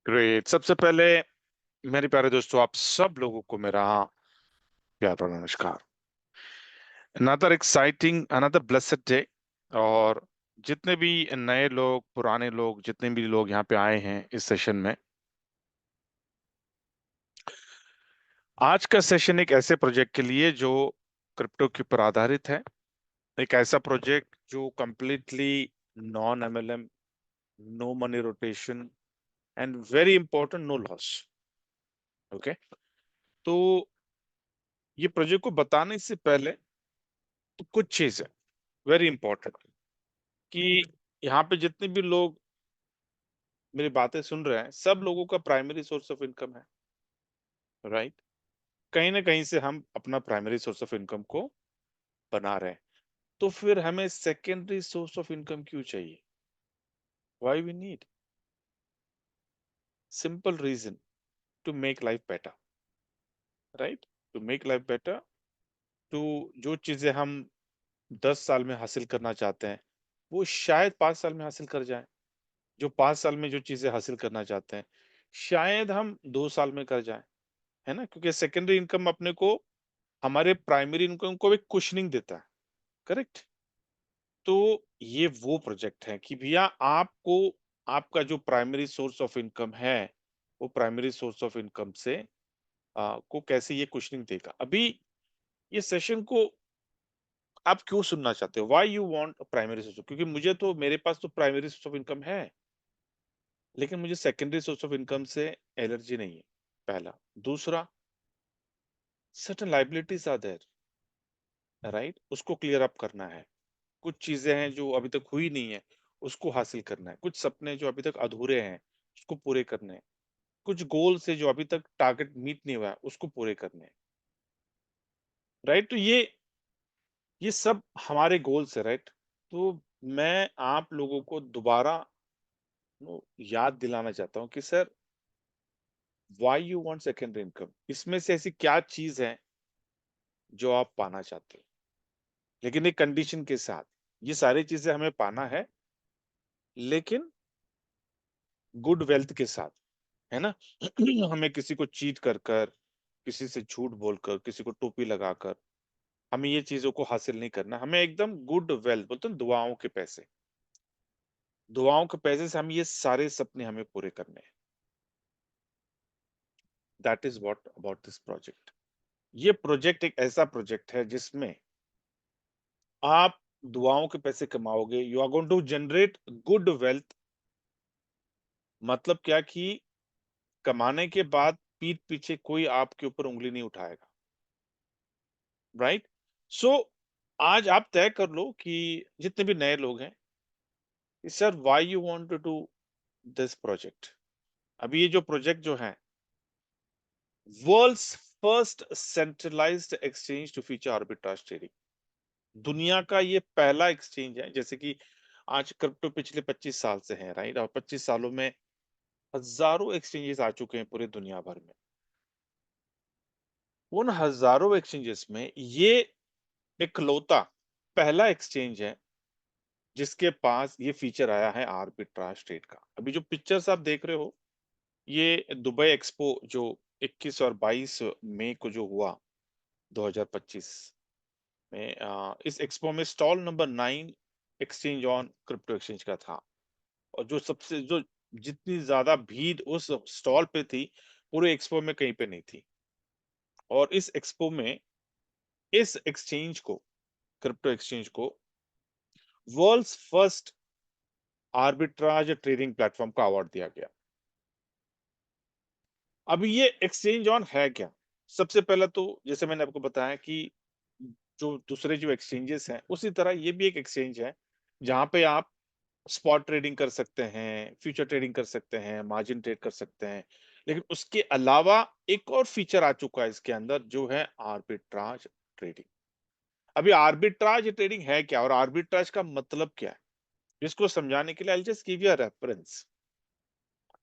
Great. सबसे पहले मेरे प्यारे दोस्तों, आप सब लोगों को मेरा प्यार भरा नमस्कार। Another exciting, another blessed day. और जितने भी नए लोग, पुराने लोग, जितने भी लोग यहाँ पे आए हैं इस सेशन में, आज का सेशन एक ऐसे प्रोजेक्ट के लिए जो क्रिप्टो के ऊपर आधारित है। एक ऐसा प्रोजेक्ट जो completely non MLM, no money rotation and very important, no loss. Okay. तो ये प्रोजेक्ट को बताने से पहले तो कुछ चीज है वेरी इंपॉर्टेंट, कि यहाँ पे जितने भी लोग मेरी बातें सुन रहे हैं, सब लोगों का प्राइमरी सोर्स ऑफ इनकम है, राइट। कहीं ना कहीं से हम अपना प्राइमरी सोर्स ऑफ इनकम को बना रहे हैं। तो फिर हमें सेकेंडरी सोर्स ऑफ इनकम क्यों चाहिए? Why we need? Simple reason, to make life better, right. To make life better, to जो चीजें हम 10 साल में हासिल करना चाहते हैं, वो शायद 5 साल में हासिल कर जाएं। जो 5 साल में जो चीजें हासिल करना चाहते हैं, शायद हम 2 साल में कर जाएं। है ना? क्योंकि सेकेंडरी इनकम अपने को हमारे प्राइमरी इनकम को एक कुशनिंग देता है। करेक्ट। तो ये वो प्रोजेक्ट है कि भैया आपको आपका जो प्राइमरी सोर्स ऑफ इनकम है, वो प्राइमरी सोर्स ऑफ इनकम से को कैसे ये कुशनिंग देगा। अभी ये सेशन को आप क्यों सुनना चाहते हो? Why you want primary source? क्योंकि मुझे तो, मेरे पास तो प्राइमरी सोर्स ऑफ इनकम है, लेकिन मुझे सेकेंडरी सोर्स ऑफ इनकम से एलर्जी नहीं है, पहला। दूसरा, certain liabilities are there, right, उसको क्लियर अप करना है। कुछ चीजें हैं जो अभी तक हुई नहीं है, उसको हासिल करना है। कुछ सपने जो अभी तक अधूरे हैं, उसको पूरे करने हैं। कुछ गोल्स है जो अभी तक टारगेट मीट नहीं हुआ है, उसको पूरे करने हैं, राइट। तो ये सब हमारे गोल्स है, राइट। तो मैं आप लोगों को दोबारा याद दिलाना चाहता हूँ कि sir, why you want secondary income? इसमें से ऐसी क्या चीज है जो आप पाना चाहते हो, लेकिन एक कंडीशन के साथ। ये सारी चीजें हमें पाना है, लेकिन गुड वेल्थ के साथ, है ना। हमें किसी को चीट कर कर, किसी से झूठ बोलकर, किसी को टोपी लगाकर हमें ये चीजों को हासिल नहीं करना। हमें एकदम गुड वेल्थ, बोलते हैं दुआओं के पैसे, दुआओं के पैसे से हम ये सारे सपने हमें पूरे करने हैं। That is what about this project. ये प्रोजेक्ट एक ऐसा प्रोजेक्ट है जिसमें आप दुआओं के पैसे कमाओगे। You are going to generate good wealth. मतलब क्या कि कमाने के बाद पीठ पीछे कोई आपके ऊपर उंगली नहीं उठाएगा, राइट। सो आज आप तय कर लो कि जितने भी नए लोग हैं, sir why you want to do this project. अभी ये जो प्रोजेक्ट जो है, world's first centralised exchange to feature arbitrage trading, दुनिया का ये पहला एक्सचेंज है। जैसे कि आज क्रिप्टो पिछले 25 साल से है, राइट, और 25 सालों में हजारों एक्सचेंजेस आ चुके हैं पूरे दुनिया भर में। उन हजारों एक्सचेंजेस में ये इकलौता पहला एक्सचेंज है जिसके पास ये फीचर आया है आर्बिट्राज ट्रेड का। अभी जो पिक्चर्स आप देख रहे हो, ये दुबई एक्सपो जो 21 और 22 मई को जो हुआ 2025 में, इस एक्सपो में stall number 9 exchange on crypto exchange का था। और जो सबसे जो जितनी ज्यादा भीड़ उस स्टॉल पे थी, पूरे एक्सपो में कहीं पे नहीं थी। और इस एक्सपो में इस एक्सचेंज को, क्रिप्टो एक्सचेंज को, world's first arbitrage trading platform का अवार्ड दिया गया। अभी ये एक्सचेंज ऑन है क्या? सबसे पहला तो जैसे मैंने आपको बताया कि जो दूसरे जो एक्सचेंजेस हैं, उसी तरह ये भी एक एक्सचेंज है जहां पे आप स्पॉट ट्रेडिंग कर सकते हैं, फ्यूचर ट्रेडिंग कर सकते हैं, मार्जिन ट्रेड कर सकते हैं। लेकिन उसके अलावा एक और फीचर आ चुका है इसके अंदर, जो है आर्बिट्राज ट्रेडिंग। अभी आर्बिट्राज ट्रेडिंग है क्या और आर्बिट्राज का मतलब क्या है, इसको समझाने के लिए I just give you a reference.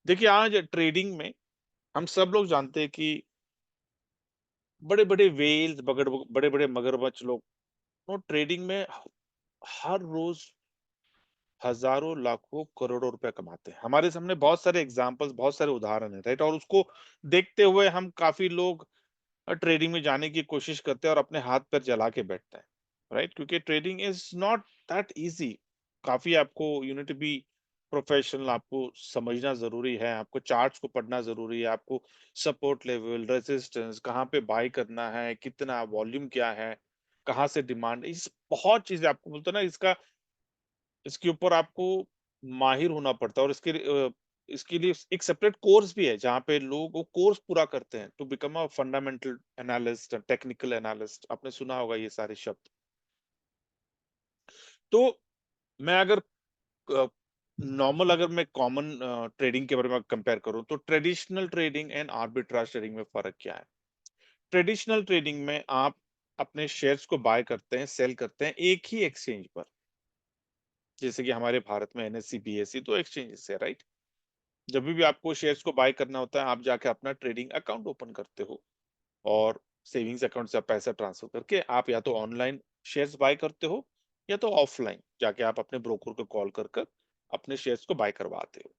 देखिए, आज ट्रेडिंग में हम सब लोग जानते हैं कि बड़े बड़े वेल्स, बड़े बड़े मगरमच्छ लोग वो ट्रेडिंग में हर रोज हजारों लाखों करोड़ों रुपए कमाते हैं। हमारे सामने बहुत सारे एग्जांपल्स, बहुत सारे उदाहरण है, राइट? और उसको देखते हुए हम काफी लोग ट्रेडिंग में जाने की कोशिश करते हैं और अपने हाथ पैर जला के बैठते हैं, राइट? क्योंकि trading is not that easy. काफी आपको you need to be professional, आपको समझना जरूरी है, आपको चार्ट्स को पढ़ना जरूरी है, आपको सपोर्ट लेवल, रेजिस्टेंस, कहाँ पे बाय करना है, कितना वॉल्यूम क्या है, कहाँ से डिमांड, इस बहुत चीजें आपको बोलते हैं ना, इसके ऊपर आपको माहिर होना पड़ता है। और इसके लिए एक सेपरेट कोर्स भी है जहाँ पे लोग वो कोर्स पूरा करते हैं to become a fundamental analyst, technical analyst. आपने सुना होगा ये सारे शब्द। तो मैं अगर नॉर्मल, अगर मैं कॉमन ट्रेडिंग के बारे में कंपेयर करूं, तो traditional trading and arbitrage trading में फर्क क्या है? ट्रेडिशनल ट्रेडिंग में आप अपने शेयर्स को बाय करते हैं, सेल करते हैं एक ही एक्सचेंज पर। जैसे कि हमारे भारत में एनएससी, बीएससी तो एक्सचेंजेस है, राइट? जब भी आपको शेयर्स को बाय करना होता है, आप जाके अपना ट्रेडिंग अकाउंट ओपन करते हो, और सेविंग्स अकाउंट से आप पैसा ट्रांसफर करके आप या तो ऑनलाइन शेयर्स बाय करते हो, या तो ऑफलाइन जाके आप अपने ब्रोकर को कॉल कर कर अपने शेयर्स को बाय करवाते हो।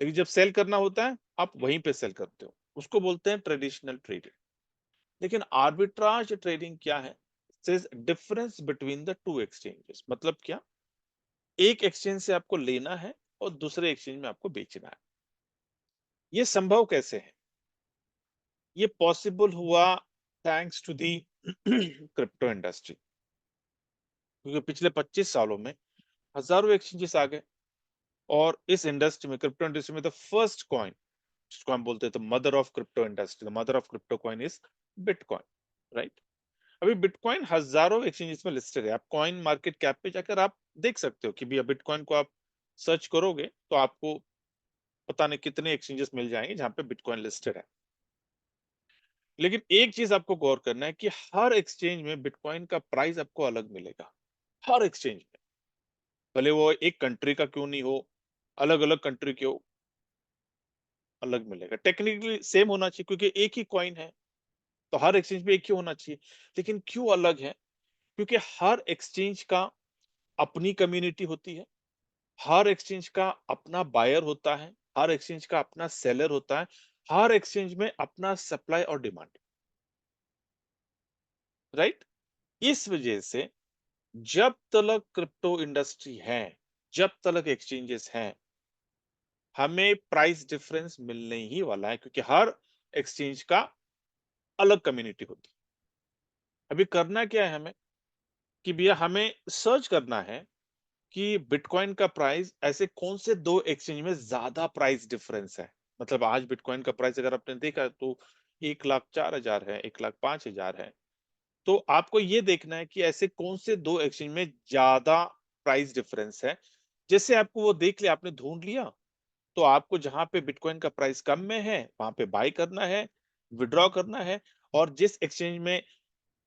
लेकिन जब सेल करना होता है, आप वहीं पे सेल करते हो, उसको बोलते हैं ट्रेडिशनल ट्रेडिंग। लेकिन आर्बिट्राज ट्रेडिंग क्या है? Says difference between the two exchanges. मतलब क्या? एक एक्सचेंज से आपको लेना है और दूसरे एक्सचेंज में आपको बेचना है। ये संभव कैसे है? ये पॉसिबल हुआ thanks to the crypto industry. क्योंकि पिछले 25 सालों में हजारों एक्सचेंजेस आ गए, और इस इंडस्ट्री में, क्रिप्टो इंडस्ट्री में, द फर्स्ट कॉइन, जिसको हम बोलते हैं the mother of crypto industry, the mother of crypto coin is bitcoin, right? अभी बिटकॉइन हजारों एक्सचेंजेस में लिस्टेड है। आप कॉइन मार्केट कैप पे जाकर आप देख सकते हो कि भैया बिटकॉइन को आप सर्च करोगे तो आपको पता नहीं कितने एक्सचेंजेस मिल जाएंगे जहां पे बिटकॉइन लिस्टेड है। लेकिन एक चीज आपको गौर करना है कि हर एक्सचेंज में बिटकॉइन का प्राइस आपको अलग मिलेगा। हर एक्सचेंज में, भले वो एक कंट्री का क्यों नहीं हो, अलग अलग कंट्री के हो, अलग मिलेगा। टेक्निकली सेम होना चाहिए क्योंकि एक ही कॉइन है, तो हर एक्सचेंज पे एक ही होना चाहिए। लेकिन क्यों अलग है? क्योंकि हर एक्सचेंज का अपनी कम्युनिटी होती है, हर एक्सचेंज का अपना बायर होता है, हर एक्सचेंज का अपना सेलर होता है, हर एक्सचेंज में अपना सप्लाई और डिमांड, राइट? इस वजह से जब तक क्रिप्टो इंडस्ट्री है, जब तक एक्सचेंजेस हैं, हमें प्राइस डिफरेंस मिलने ही वाला है, क्योंकि हर एक्सचेंज का अलग कम्युनिटी होती है। अभी करना क्या है हमें, कि भैया हमें सर्च करना है कि बिटकॉइन का प्राइस ऐसे कौन से दो एक्सचेंज में ज्यादा प्राइस डिफरेंस है। मतलब आज बिटकॉइन का प्राइस अगर आपने देखा तो 1,04,000 है, 1,05,000 है। तो आपको ये देखना है कि ऐसे कौन से दो एक्सचेंज में ज्यादा प्राइस डिफरेंस है। जैसे आपको वो देख लिया, आपने ढूंढ लिया, तो आपको जहां पे बिटकॉइन का प्राइस कम में है वहां पे बाय करना है, विड्रॉ करना है। और जिस एक्सचेंज में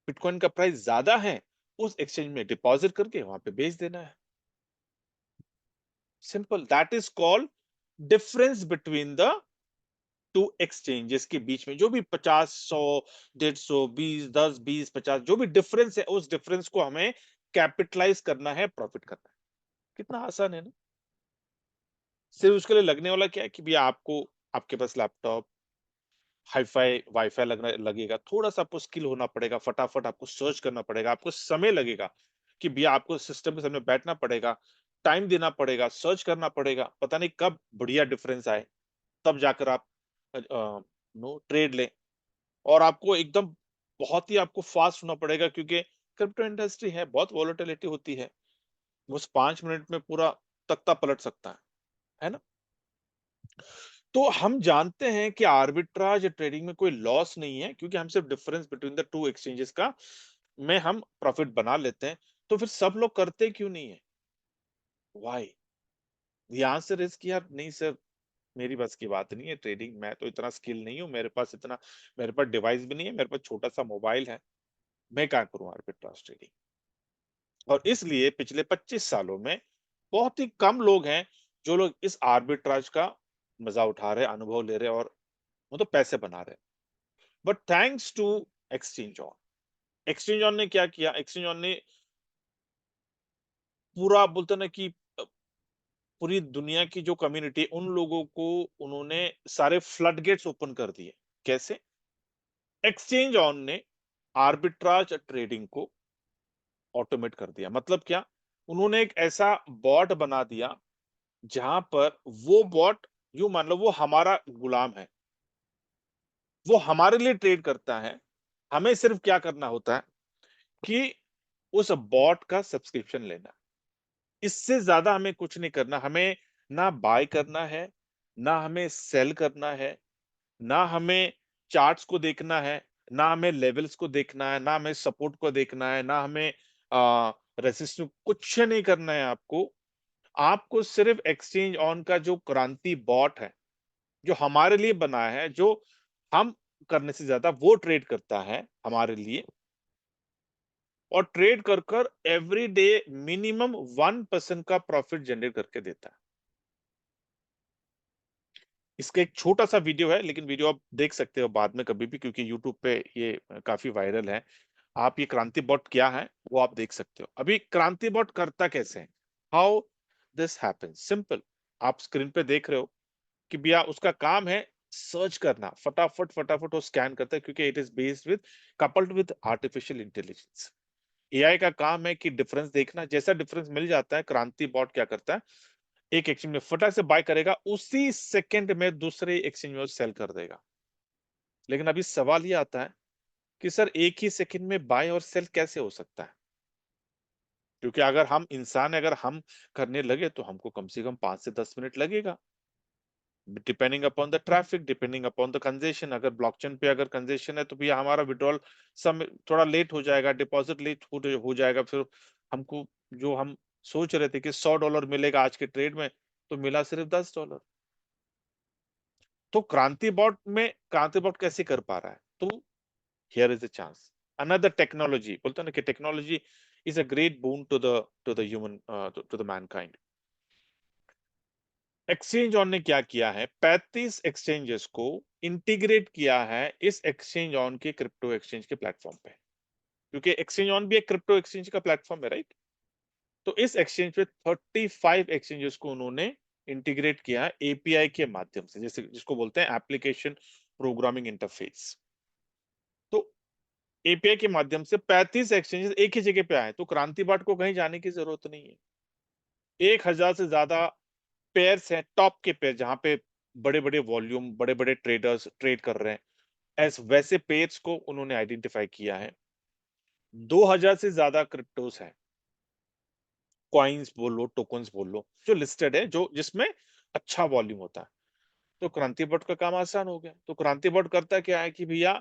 बिटकॉइन का प्राइस ज्यादा है, उस एक्सचेंज में डिपॉजिट करके वहां पे बेच देना है। Simple, that is called difference between the two exchanges के बीच में जो भी 50, 100, 150, 20, 10, 20, 50 जो भी डिफरेंस है, उस डिफरेंस को हमें कैपिटलाइज करना है, प्रॉफिट करना है। कितना आसान है ना? सिर्फ उसके लिए लगने वाला क्या है कि भैया आपको, आपके पास लैपटॉप, हाईफाई वाईफाई लगेगा, थोड़ा सा आपको स्किल होना पड़ेगा, फटाफट आपको सर्च करना पड़ेगा, आपको समय लगेगा कि भैया आपको सिस्टम के सामने बैठना पड़ेगा, टाइम देना पड़ेगा, सर्च करना पड़ेगा, पता नहीं कब बढ़िया डिफरेंस आए, तब जाकर आप नो ट्रेड लें। और आपको एकदम बहुत ही आपको फास्ट होना पड़ेगा, क्योंकि क्रिप्टो इंडस्ट्री है, बहुत वॉलेटिलिटी होती है। बस 5 मिनट में पूरा तख्ता पलट सकता है ना? तो हम जानते हैं कि आर्बिट्राज ट्रेडिंग में कोई लॉस नहीं है, क्योंकि हम सिर्फ difference between the two exchanges का में हम प्रॉफिट बना लेते हैं। तो फिर सब लोग करते क्यों नहीं है? व्हाई? द आंसर इज कि यार नहीं सर, मेरी बस की बात नहीं है ट्रेडिंग, मैं तो इतना स्किल नहीं हूँ, मेरे पास डिवाइस भी नहीं है, मेरे पास छोटा सा मोबाइल है, मैं क्या करूं आर्बिट्राज ट्रेडिंग? और इसलिए पिछले 25 सालों में बहुत ही कम लोग हैं जो लोग इस आर्बिट्राज का मजा उठा रहे, अनुभव ले रहे, और मतलब पैसे बना रहे। But thanks to exchange on, exchange on ने क्या किया? एक्सचेंज ऑन ने पूरा बोलते ना कि पूरी दुनिया की जो कम्युनिटी, उन लोगों को उन्होंने सारे फ्लड गेट्स ओपन कर दिए। कैसे? एक्सचेंज ऑन ने आर्बिट्राज ट्रेडिंग को ऑटोमेट कर दिया। मतलब क्या? उन्होंने एक ऐसा बॉट बना दिया जहां पर वो बॉट, यूं मान लो वो हमारा गुलाम है, वो हमारे लिए ट्रेड करता है। हमें सिर्फ क्या करना होता है कि उस बॉट का सब्सक्रिप्शन लेना। इससे ज्यादा हमें कुछ नहीं करना। हमें ना बाय करना है, ना हमें सेल करना है, ना हमें चार्ट्स को देखना है, ना हमें लेवल्स को देखना है, ना हमें सपोर्ट को देखना है, ना हमें रेसिस्टेंस, कुछ नहीं करना है आपको। आपको सिर्फ एक्सचेंज ऑन का जो क्रांति बॉट है, जो हमारे लिए बना है, जो हम करने से ज्यादा वो ट्रेड करता है हमारे लिए, और ट्रेड कर कर एवरी डे मिनिमम 1% का प्रॉफिट जनरेट करके देता है। इसका एक छोटा सा वीडियो है, लेकिन वीडियो आप देख सकते हो बाद में कभी भी, क्योंकि यूट्यूब पे ये काफी वायरल है। आप ये क्रांति बॉट क्या है वो आप देख सकते हो। अभी क्रांति बॉट करता कैसे है, हाउ दिस हैपेंस, सिंपल। आप स्क्रीन पे देख रहे हो कि भैया उसका काम है सर्च करना, फटाफट फटाफट वो स्कैन करता है, क्योंकि it is based with, coupled with artificial intelligence. AI का काम है कि डिफरेंस देखना, जैसा डिफरेंस मिल जाता है, क्रांति बॉट क्या करता है, एक एक्सचेंज में फटाक से बाय करेगा, उसी सेकंड में दूसरे एक्सचेंज में सेल कर देगा। लेकिन अभी सवाल ये आता है कि सर एक ही सेकंड में बाय और सेल कैसे हो सकता है? क्योंकि अगर हम इंसान, अगर हम करने लगे तो हमको कम से कम 5 से 10 मिनट लगेगा, depending upon the traffic, depending upon the congestion. अगर ब्लॉकचेन पे अगर कंजेशन है तो भी हमारा विड्रॉल समय थोड़ा लेट हो जाएगा, डिपॉजिट लेट हो जाएगा। फिर हमको जो हम सोच रहे थे कि $100 मिलेगा आज के ट्रेड में, तो मिला सिर्फ $10। तो क्रांति बॉट कैसे कर पा रहा है? तो here is a chance, another technology. बोलते हैं ना कि technology is a great boon to the human, to the mankind. Exchange on ने क्या किया है, 35 एक्सचेंजेस को इंटीग्रेट किया है इस एक्सचेंज ऑन के क्रिप्टो एक्सचेंज के प्लेटफॉर्म पे। क्योंकि एक्सचेंज ऑन भी एक क्रिप्टो एक्सचेंज का प्लेटफॉर्म है, राइट? तो इस एक्सचेंज पे 35 एक्सचेंजेस को उन्होंने इंटीग्रेट किया है एपीआई के माध्यम से, जैसे जिसको बोलते हैं एप्लीकेशन प्रोग्रामिंग इंटरफेस। तो एपीआई के माध्यम से 35 एक्सचेंजेस एक ही जगह पे आए, तो क्रांति बाट को कहीं जाने की जरूरत नहीं है। 1000 से ज्यादा पेयर्स हैं, टॉप के पेयर, जहां पे बड़े बड़े वॉल्यूम, बड़े बड़े ट्रेडर्स ट्रेड कर रहे हैं, ऐसे वैसे पेयर्स को उन्होंने आइडेंटिफाई किया है। 2000 से ज्यादा क्रिप्टोस हैं, कॉइन्स बोल लो, टोकन्स बोल लो, जो लिस्टेड है, जो जिसमें अच्छा वॉल्यूम होता है। तो क्रांति बॉट का काम आसान हो गया। तो क्रांति बॉट करता क्या है कि भैया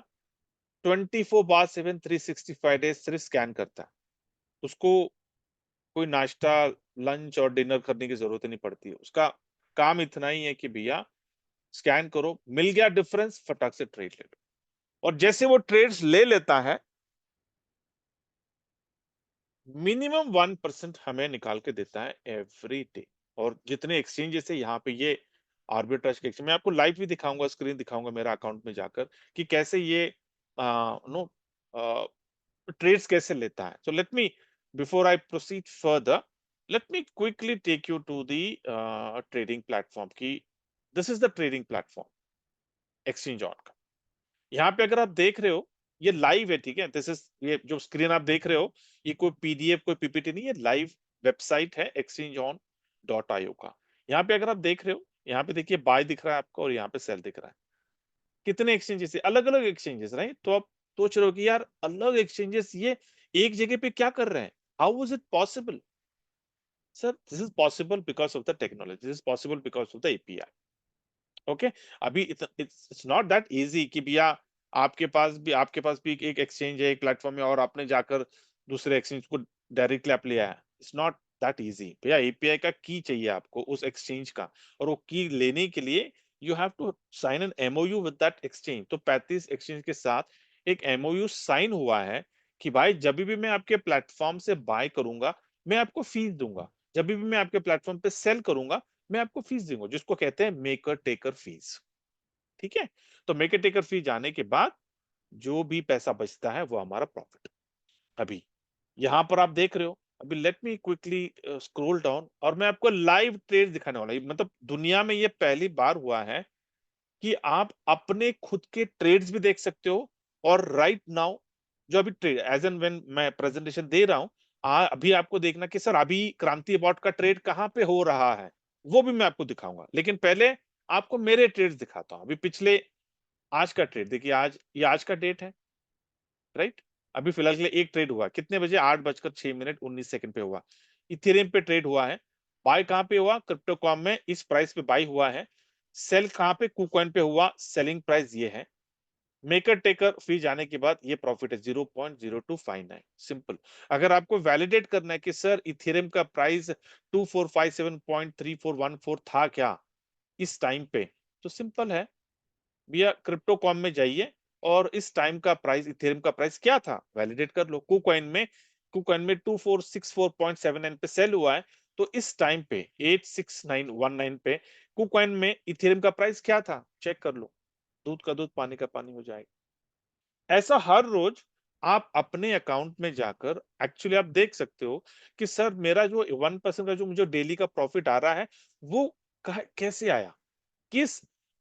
24/7 365 डेज सिर्फ स्कैन करता है। उसको कोई नाश्ता, लंच और डिनर करने की जरूरत नहीं पड़ती है। उसका काम इतना ही है कि भैया स्कैन करो, मिल गया डिफरेंस, फटाक से ट्रेड ले लो। और जैसे वो ट्रेड्स ले लेता है, मिनिमम 1% हमें निकाल के देता है एवरी डे। और जितने एक्सचेंजेस है यहाँ पे, ये आर्बिट्राज के एक्सचेंज, मैं आपको लाइव भी दिखाऊंगा, स्क्रीन दिखाऊंगा मेरा अकाउंट में जाकर, कि कैसे ये नो ट्रेड्स कैसे लेता है। So let me, before I proceed further, let me quickly take you to the trading platform की। This is the trading platform exchange on का। यहाँ पे अगर आप देख रहे हो, ये लाइव है, ठीक है? दिस इज, ये जो स्क्रीन आप देख रहे हो, ये कोई पीडीएफ, कोई पीपीटी नहीं है, लाइव वेबसाइट है exchangeon.io का। यहाँ पे अगर आप देख रहे हो, यहाँ पे देखिए बाय दिख रहा है आपको, और यहाँ पे सेल दिख रहा है। कितने एक्सचेंजेस है, अलग अलग एक्सचेंजेस, राइट? तो आप सोच रहे हो कि यार अलग एक्सचेंजेस ये एक जगह पे क्या कर रहे हैं, how is it possible? Sir, this is possible because of the technology, this is possible because of the API. Okay. अभी इट्स नॉट दैट इजी कि भैया आपके पास भी एक एक्सचेंज है, एक प्लेटफॉर्म है, और आपने जाकर दूसरे एक्सचेंज को डायरेक्टली आप ले आया। इट्स नॉट दैट इजी भैया। एपीआई का की चाहिए आपको उस एक्सचेंज का, और वो की लेने के लिए you have to sign an MOU with that exchange. तो 35 एक्सचेंज के साथ एक एमओयू साइन हुआ है कि भाई जब भी मैं आपके प्लेटफॉर्म से बाय करूंगा, मैं आपको फीस दूंगा, जब भी मैं आपके प्लेटफॉर्म पे सेल करूंगा, मैं आपको फीस दूंगा, जिसको कहते हैं मेकर टेकर फीस। ठीक है? तो मेकर टेकर फीस जाने के बाद जो भी पैसा बचता है वो हमारा प्रॉफिट। अभी यहां पर आप देख रहे हो, अभी late me quickly scroll down, और मैं आपको लाइव ट्रेड दिखाने वाला हूं। मतलब दुनिया में ये पहली बार हुआ है कि आप अपने खुद के ट्रेड्स भी देख सकते हो, और राइट नाउ जो अभी ट्रेड एज एंड व्हेन मैं प्रेजेंटेशन दे रहा हूं, अभी आपको देखना कि सर अभी क्रांति बॉट का ट्रेड कहां पे हो रहा है, वो भी मैं आपको दिखाऊंगा। लेकिन पहले आपको मेरे ट्रेड्स दिखाता हूं। अभी पिछले आज का ट्रेड देखिए, आज ये आज का डेट है, राइट। अभी फिलहाल के लिए एक ट्रेड हुआ, कितने बजे, 8:06 मिनट 19 सेकंड पे हुआ। इथेरियम पे ट्रेड हुआ है। बाय कहां पे हुआ, क्रिप्टोकॉम में, इस प्राइस पे बाय हुआ है। सेल कहां पे, कुकॉइन पे हुआ, सेलिंग प्राइस ये है। मेकर टेकर फी जाने के बाद ये प्रॉफिट है 0.0259, सिंपल। अगर आपको वैलिडेट करना है कि सर इथेरियम का प्राइस 2457.3414 था क्या इस टाइम पे, तो सिंपल है भैया, क्रिप्टोकॉम में जाइए और इस टाइम का प्राइस, इथेरियम का प्राइस क्या था, वैलिडेट कर लो। कुकॉइन में 2464.79 पे सेल हुआ है, तो इस टाइम पे 86919 पे कुकॉइन में इथेरियम का प्राइस क्या था, चेक कर लो। दूध का दूध, पानी का पानी हो जाएगा। ऐसा हर रोज आप अपने अकाउंट में जाकर एक्चुअली आप देख सकते हो कि सर मेरा जो 1% का जो मुझे डेली का प्रॉफिट आ रहा है, वो कैसे आया, किस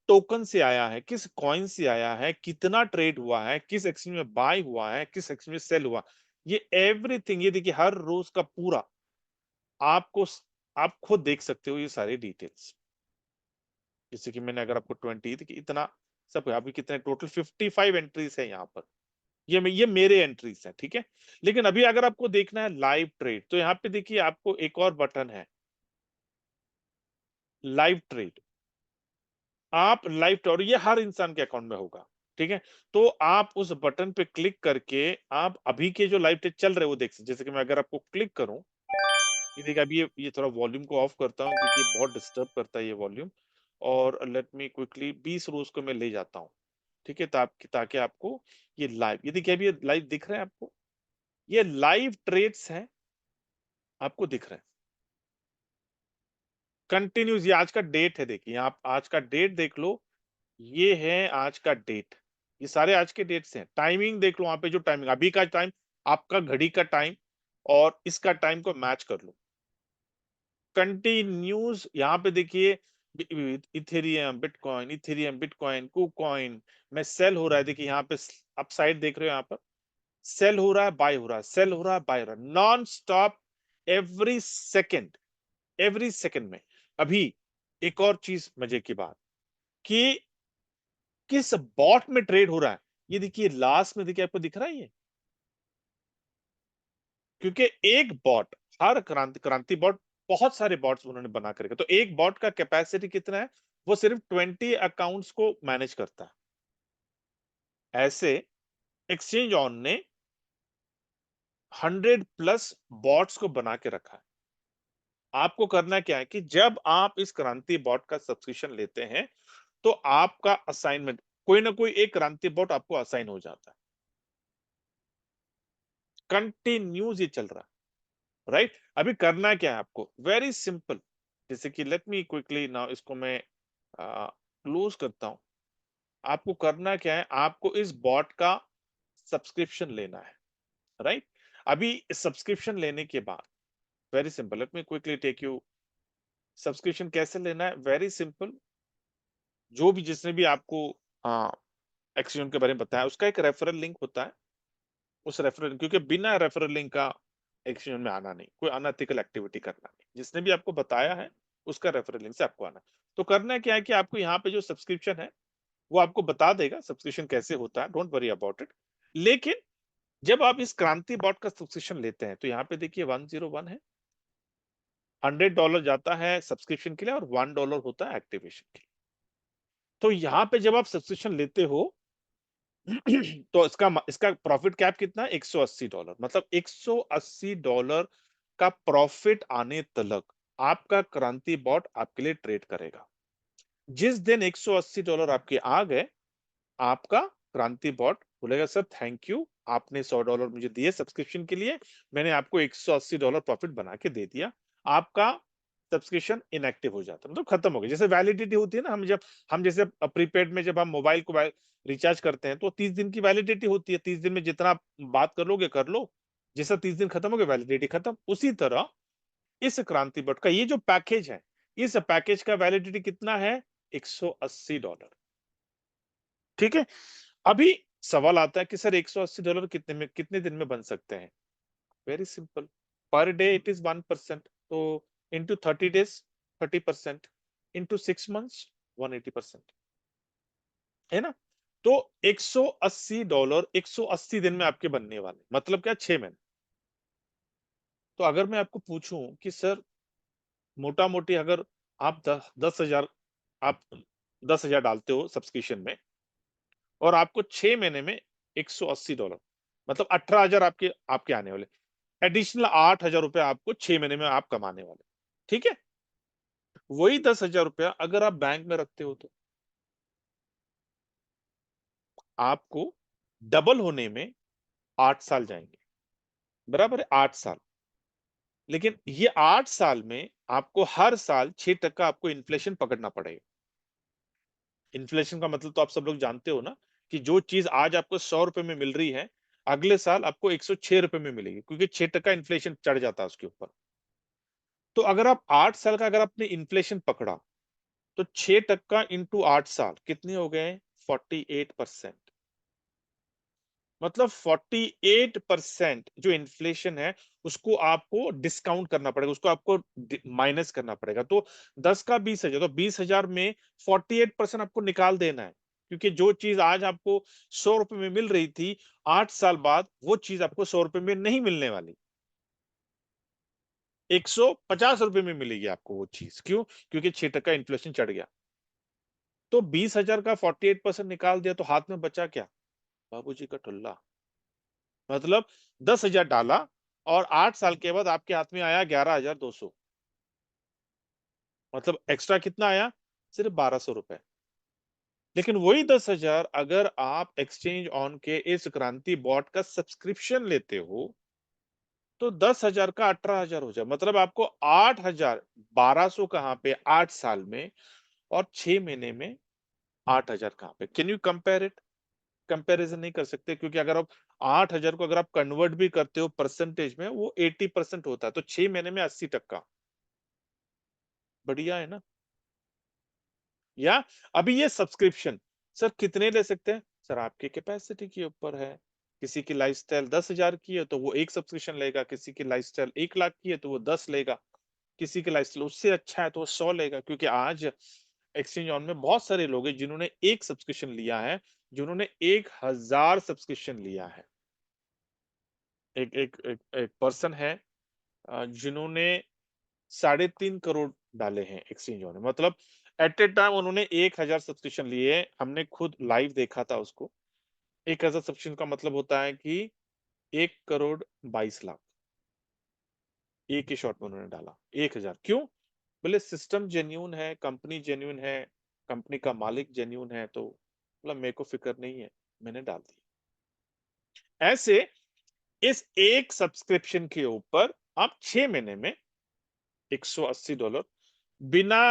टोकन से आया है, किस कॉइन से आया है, कितना ट्रेड हुआ है, किस एक्सचेंज में बाय हुआ है, किस एक्सचेंज में सेल हुआ। ये एवरीथिंग, ये देखिए हर रोज का पूरा आपको, आप खुद देख सकते हो ये सारी डिटेल्स। जैसे कि मैंने अगर आपको 20 देखिए इतना सब, अभी कितने टोटल 55 एंट्रीज है यहाँ पर। ये मेरे एंट्रीज हैं, ठीक है। लेकिन अभी अगर आपको देखना है लाइव ट्रेड, तो यहाँ पे देखिए आपको एक और बटन है, लाइव ट्रेड। आप लाइव, और ये हर इंसान के अकाउंट में होगा, ठीक है। तो आप उस बटन पे क्लिक करके आप अभी के जो लाइव ट्रेड चल रहे हैं वो देख सकते। जैसे कि मैं अगर आपको क्लिक करूं, ये देखिए अभी ये थोड़ा वॉल्यूम को ऑफ करता हूं क्योंकि ये बहुत डिस्टर्ब करता है ये वॉल्यूम। और लेट मी क्विकली 20 रोज को मैं ले जाता हूं, ठीक है, ताकि आपको ये लाइव, ये देखिए अभी ये लाइव दिख रहे हैं आपको, ये लाइव ट्रेड्स हैं, आपको दिख रहे हैं कंटिन्यूस। ये आज का डेट है, देखिए आप आज का डेट देख लो, ये है आज का डेट। ये सारे आज के डेट्स हैं। टाइमिंग देख लो, वहां पे जो टाइमिंग अभी का टाइम, आपका घड़ी का टाइम और इसका टाइम को मैच कर लो। कंटिन्यूस यहाँ पे देखिए, इथेरियम बिटकॉइन कुकॉइन में सेल हो रहा है। देखिए यहाँ पे अप साइड देख रहे हो, यहाँ पर सेल हो रहा है, बाय हो रहा है, सेल हो रहा है, बाय हो रहा है, non stop, every second, every second में। अभी एक और चीज मजे की बात, कि किस बॉट में ट्रेड हो रहा है, ये देखिए लास्ट में देखिए आपको दिख रहा है ये, क्योंकि एक बॉट, हर क्रांति बॉट, बहुत सारे बॉट्स उन्होंने बना करके, तो एक बॉट का कैपेसिटी कितना है, वो सिर्फ 20 अकाउंट्स को मैनेज करता है। ऐसे एक्सचेंज ऑन ने 100+ बॉट्स को बना के रखा है। आपको करना क्या है कि जब आप इस क्रांति बॉट का सब्सक्रिप्शन लेते हैं, तो आपका असाइनमेंट, कोई ना कोई एक क्रांति बॉट आपको असाइन हो जाता है। कंटिन्यूस ये चल रहा है, राइट। अभी करना क्या है आपको, वेरी सिंपल। जैसे कि लेट मी क्विकली नाउ इसको मैं क्लोज करता हूं। आपको करना क्या है, आपको इस बॉट का सब्सक्रिप्शन लेना है, राइट। अभी सब्सक्रिप्शन लेने के बाद very simple, let me quickly take you. Subscription कैसे लेना है, वेरी सिंपल। जो भी जिसने भी आपको एक्सचेंज के बारे में बताया, उसका एक रेफरल लिंक होता है। उस रेफरल, क्योंकि बिना रेफरल लिंक का एक्सचेंज में आना नहीं, कोई अनएथिकल एक्टिविटी करना नहीं। जिसने भी आपको बताया है उसका रेफरल लिंक से आपको आना है। तो करना क्या है कि आपको यहाँ पे जो सब्सक्रिप्शन है वो आपको बता देगा सब्सक्रिप्शन कैसे होता है, डोंट वरी अबाउट इट। लेकिन जब आप इस क्रांति बॉट का सब्सक्रिप्शन लेते हैं, तो यहाँ पे देखिए 101 है, $100 जाता है सब्सक्रिप्शन के लिए और $1 होता है एक्टिवेशन के लिए। तो यहाँ पे जब आप सब्सक्रिप्शन लेते हो तो इसका प्रॉफिट कैप कितना है, $180। मतलब $180 का प्रॉफिट आने तक आपका क्रांति बॉट आपके लिए ट्रेड करेगा। जिस दिन $180 आपके आ गए, आपका क्रांति बॉट बोलेगा सर थैंक यू, आपने $100 मुझे दिए सब्सक्रिप्शन के लिए, मैंने आपको $180 प्रॉफिट बना के दे दिया। आपका सब्सक्रिप्शन इनएक्टिव हो जाता है, मतलब खत्म हो गया। जैसे वैलिडिटी होती है ना, हम जैसे प्रीपेड में जब हम मोबाइल को रिचार्ज करते हैं, तो 30 दिन की वैलिडिटी होती है। 30 दिन में जितना बात कर लोगे कर लो, जैसा 30 दिन खत्म हो गया वैलिडिटी खत्म, उसी तरह इस क्रांति बट का ये जो पैकेज है, इस पैकेज का वैलिडिटी कितना है? $180। ठीक है। अभी सवाल आता है कि सर $180 कितने दिन में बन सकते हैं? Very simple, per day it is 1%, तो इंटू 30 days 30%, इंटू 6 months 180%, है ना? तो $180 180 दिन में आपके बनने वाले, मतलब क्या, 6 महीने। तो अगर मैं आपको पूछूं कि सर मोटा मोटी अगर आप 10,000 आप 10,000 डालते हो सब्सक्रिप्शन में, और आपको 6 महीने में $180, मतलब 18,000 आपके आपके आने वाले, एडिशनल ₹8,000 आपको 6 महीने में आप कमाने वाले। ठीक है। वही ₹10,000 अगर आप बैंक में रखते हो तो आपको डबल होने में 8 साल जाएंगे, बराबर है, 8 साल। लेकिन ये 8 साल में आपको हर साल 6% आपको इन्फ्लेशन पकड़ना पड़ेगा। इन्फ्लेशन का मतलब तो आप सब लोग जानते हो ना, कि जो चीज आज आपको ₹100 में मिल रही है, अगले साल आपको ₹106 में मिलेगी, क्योंकि 6% इन्फ्लेशन चढ़ जाता है उसके ऊपर। तो अगर आप 8 साल का अगर आपने इन्फ्लेशन पकड़ा, तो 6% इंटू 8 साल कितने हो गए? 48%। मतलब 48% जो इन्फ्लेशन है, उसको आपको डिस्काउंट करना पड़ेगा, उसको आपको माइनस करना पड़ेगा। तो 10 का 20,000, तो 20,000 में 48% आपको निकाल देना है, क्योंकि जो चीज आज आपको ₹100 में मिल रही थी, 8 साल बाद वो चीज आपको ₹100 में नहीं मिलने वाली, ₹150 में मिलेगी आपको वो चीज। क्यों? क्योंकि 6% इन्फ्लेशन चढ़ गया। तो 20,000 का 48% निकाल दिया, तो हाथ में बचा क्या? बाबूजी का टुल्ला। मतलब 10,000 डाला, और 8 साल के बाद आपके हाथ में आया 11,200, मतलब एक्स्ट्रा कितना आया? सिर्फ ₹1,200। लेकिन वही 10,000 अगर आप एक्सचेंज ऑन के इस क्रांति बॉट का सब्सक्रिप्शन लेते हो, तो 10,000 का 18,000 हो जाए, मतलब आपको 8,000, 1,200 कहाँ पे 8 साल में, और 6 महीने में 8,000 कहाँ पे? Can you compare it? Comparison नहीं कर सकते, क्योंकि अगर आप 8,000 को अगर आप कन्वर्ट भी करते हो परसेंटेज में, वो 80% होता है, तो 6 महीने में 80%। बढ़िया है ना? या अभी ये सब्सक्रिप्शन सर कितने ले सकते हैं? सर आपके कैपेसिटी के ऊपर है। किसी की लाइफस्टाइल 10,000 की है तो वो एक सब्सक्रिप्शन लेगा, किसी की लाइफस्टाइल 1 लाख की है तो वो 10 लेगा, किसी की लाइफस्टाइल उससे अच्छा है तो वो 100 लेगा। क्योंकि आज एक्सचेंज ऑन में बहुत सारे लोग हैं जिन्होंने एक सब्सक्रिप्शन लिया है, जिन्होंने 1,000 सब्सक्रिप्शन लिया है। एक एक एक, एक पर्सन है जिन्होंने 3.5 करोड़ डाले हैं एक्सचेंज ऑन, मतलब एट ए टाइम उन्होंने 1,000 सब्सक्रिप्शन लिए। हमने खुद लाइव देखा था उसको। 1,000 सब्सक्रिप्शन का मतलब होता है कि 1,22,00,000 एक ही शॉट में उन्होंने डाला। 1,000 क्यों? बोले सिस्टम जेन्यून है, कंपनी जेन्यून है, कंपनी का मालिक जेन्यून है, तो मतलब मेरे को फिक्र नहीं है, मैंने डाल दिया। ऐसे इस एक सब्सक्रिप्शन के ऊपर आप 6 महीने में $180, बिना,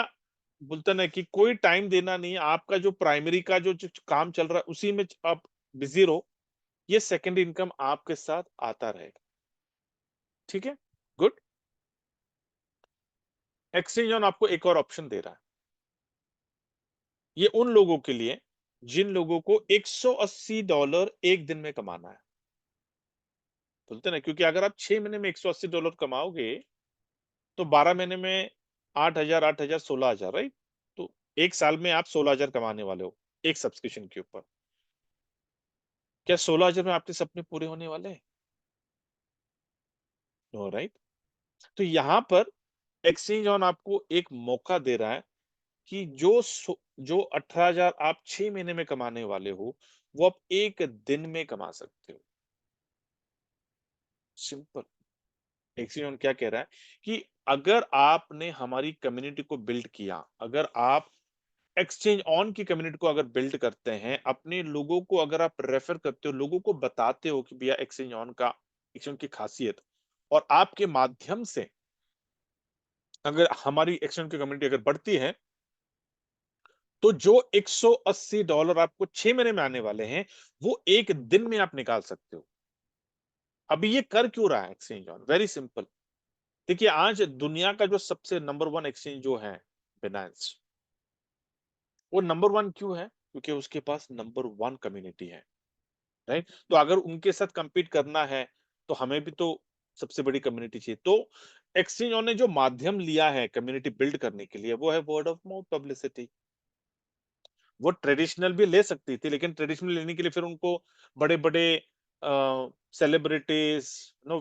बोलते ना कि कोई टाइम देना नहीं है, आपका जो प्राइमरी का जो काम चल रहा है उसी में आप बिजी रहो, ये सेकेंडरी इनकम आपके साथ आता रहेगा। ठीक है, गुड। एक्सचेंज ऑन आपको एक और ऑप्शन दे रहा है, ये उन लोगों के लिए जिन लोगों को $180 एक दिन में कमाना है। बोलते ना, क्योंकि अगर आप 6 महीने में $180 कमाओगे, तो 12 महीने में 8,000 8,000 16,000, राइट? तो एक साल में आप 16,000 कमाने वाले हो एक सब्सक्रिप्शन के ऊपर। क्या 16,000 में आपके सपने पूरे होने वाले हैं? No, right? तो यहां पर एक्सचेंज ऑन आपको एक मौका दे रहा है कि जो 18,000 आप 6 महीने में कमाने वाले हो, वो आप एक दिन में कमा सकते हो। सिंपल। एक्सचेंज ऑन क्या कह रहा है कि अगर आपने हमारी कम्युनिटी को बिल्ड किया, अगर आप एक्सचेंज ऑन की कम्युनिटी को अगर बिल्ड करते हैं, अपने लोगों को अगर आप रेफर करते हो, लोगों को बताते हो कि भैया एक्सचेंज की खासियत, और आपके माध्यम से अगर हमारी एक्सचेंज की कम्युनिटी अगर बढ़ती है, तो जो $180 आपको 6 महीने में आने वाले हैं, वो एक दिन में आप निकाल सकते हो। अभी ये कर क्यों रहा है एक्सचेंज ऑन? Very simple. देखिए आज दुनिया का जो सबसे नंबर वन एक्सचेंज जो है बिनांस, वो नंबर वन क्यों है? क्योंकि उसके पास नंबर वन कम्युनिटी है, राइट? तो अगर उनके साथ compete करना है, तो हमें भी तो सबसे बड़ी कम्युनिटी चाहिए। तो एक्सचेंज ऑन ने जो माध्यम लिया है कम्युनिटी बिल्ड करने के लिए, वो है वर्ड ऑफ माउथ पब्लिसिटी। वो ट्रेडिशनल भी ले सकती थी, लेकिन ट्रेडिशनल लेने के लिए फिर उनको बड़े-बड़े सेलिब्रिटीज़,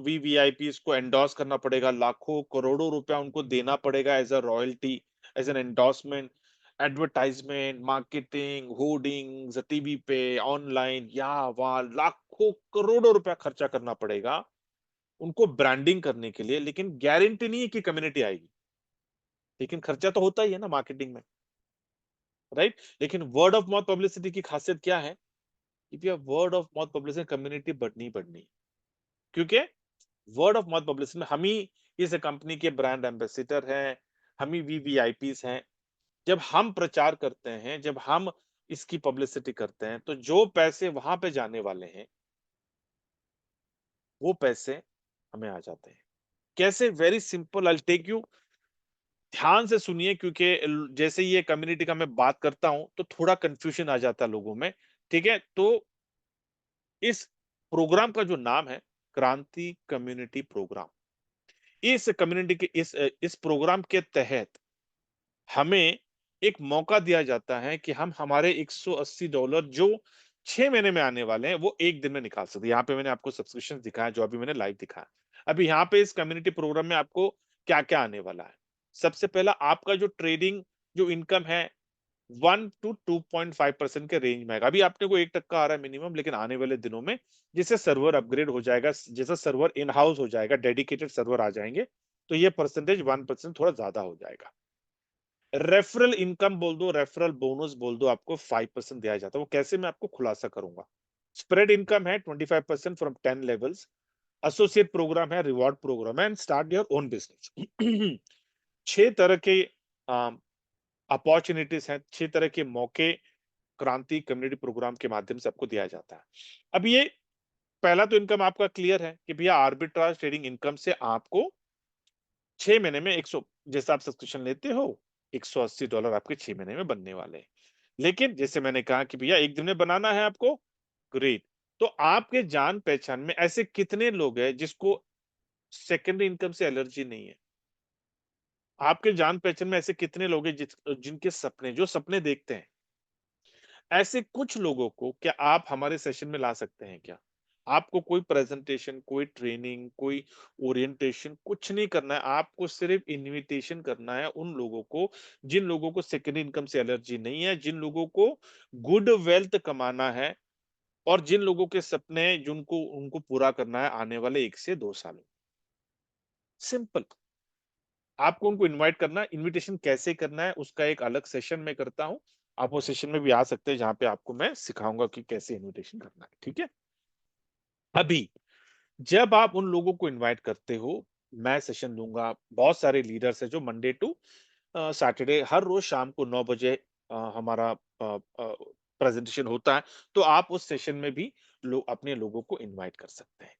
वीवीआईपीज़ को एंडोर्स करना पड़ेगा, लाखों करोड़ों रुपया उनको देना पड़ेगा as a royalty, as an endorsement, advertisement, marketing, hoardings, TV पे, ऑनलाइन, यहाँ-वहाँ लाखों करोड़ों रुपया खर्चा करना पड़ेगा, उनको ब्रांडिंग करने के लिए, लेकिन गारंटी नहीं है कि कम्युनिटी आएगी। लेकिन खर्चा तो होता ही है ना मार्केटिंग में, राइट? लेकिन वर्ड ऑफ माउथ पब्लिसिटी की खासियत क्या है? कि भैया word of mouth publicity community बढ़नी ही बढ़नी है। क्योंकि वर्ड ऑफ माउथ पब्लिसिटी में हम ही इस कंपनी के ब्रांड एम्बेसडर हैं, हम ही वीवीआईपीज़ हैं। जब हम प्रचार करते हैं, जब हम इसकी पब्लिसिटी करते हैं, तो जो पैसे वहाँ पे जाने वाले हैं, वो पैसे हमें आ जाते हैं। कैसे? Very simple, I will take you, ध्यान से सुनिए क्योंकि जैसे ही ये कम्युनिटी का मैं बात करता हूँ, तो थोड़ा कन्फ्यूजन आ जाता है लोगों में, ठीक है? तो इस प्रोग्राम का जो नाम है, क्रांति कम्युनिटी प्रोग्राम। इस कम्युनिटी के इस प्रोग्राम के तहत हमें एक मौका दिया जाता है कि हम हमारे $180 जो 6 महीने में आने वाले हैं, वो 1 दिन में निकाल सकते हैं। यहाँ पे मैंने आपको सब्सक्रिप्शन दिखाया, जो अभी मैंने लाइव दिखाया। अभी यहाँ पे इस कम्युनिटी प्रोग्राम में आपको क्या-क्या आने वाला है। सबसे पहला आपका जो ट्रेडिंग जो इनकम है 1 टू 2.5% के रेंज में आएगा। अभी आपने को 1% आ रहा है मिनिमम, लेकिन आने वाले दिनों में जैसे सर्वर अपग्रेड हो जाएगा, जैसे सर्वर इन हाउस हो जाएगा, डेडिकेटेड सर्वर आ जाएंगे, तो ये परसेंटेज 1% थोड़ा ज्यादा हो जाएगा। रेफरल इनकम बोल दो, रेफरल बोनस बोल दो, आपको 5% दिया जाता है। वो कैसे, मैं आपको खुलासा करूंगा। स्प्रेड इनकम है 25% फ्रॉम 10 लेवल्स। एसोसिएट प्रोग्राम है, रिवॉर्ड प्रोग्राम है, and start your own business. 6 तरह के अपॉर्चुनिटीज हैं, 6 तरह के मौके क्रांति कम्युनिटी प्रोग्राम के माध्यम से आपको दिया जाता है। अब ये पहला तो इनकम आपका क्लियर है कि भैया आर्बिट्राज ट्रेडिंग इनकम से आपको 6 महीने में 100, जैसा आप सब्सक्रिप्शन लेते हो, $180 आपके 6 महीने में बनने वाले हैं। लेकिन जैसे मैंने कहा कि भैया 1 दिन में बनाना है आपको, ग्रेट। तो आपके जान पहचान में ऐसे कितने लोग हैं जिसको सेकेंडरी इनकम से एलर्जी नहीं है? आपके जान पहचान में ऐसे कितने लोग हैं जिनके सपने, जो सपने देखते हैं, ऐसे कुछ लोगों को क्या आप हमारे सेशन में ला सकते हैं क्या? आपको कोई प्रेजेंटेशन, कोई ट्रेनिंग, कोई ओरिएंटेशन कुछ नहीं करना है। आपको सिर्फ इन्विटेशन करना है उन लोगों को, जिन लोगों को सेकेंडरी इनकम से एलर्जी नहीं है, जिन लोगों को गुड वेल्थ कमाना है, और जिन लोगों के सपने जिनको उनको पूरा करना है आने वाले 1 से 2 सालों। सिंपल। आपको उनको इनवाइट करना है। इनविटेशन कैसे करना है उसका एक अलग सेशन मैं करता हूँ। आप वो सेशन में भी आ सकते हैं, जहाँ पे आपको मैं सिखाऊंगा कि कैसे इनविटेशन करना है, ठीक है? अभी जब आप उन लोगों को इनवाइट करते हो, मैं सेशन लूंगा। बहुत सारे लीडर्स हैं जो मंडे टू सैटरडे हर रोज शाम को 9 बजे हमारा प्रेजेंटेशन होता है। तो आप उस सेशन में भी अपने लोगों को इनवाइट कर सकते हैं।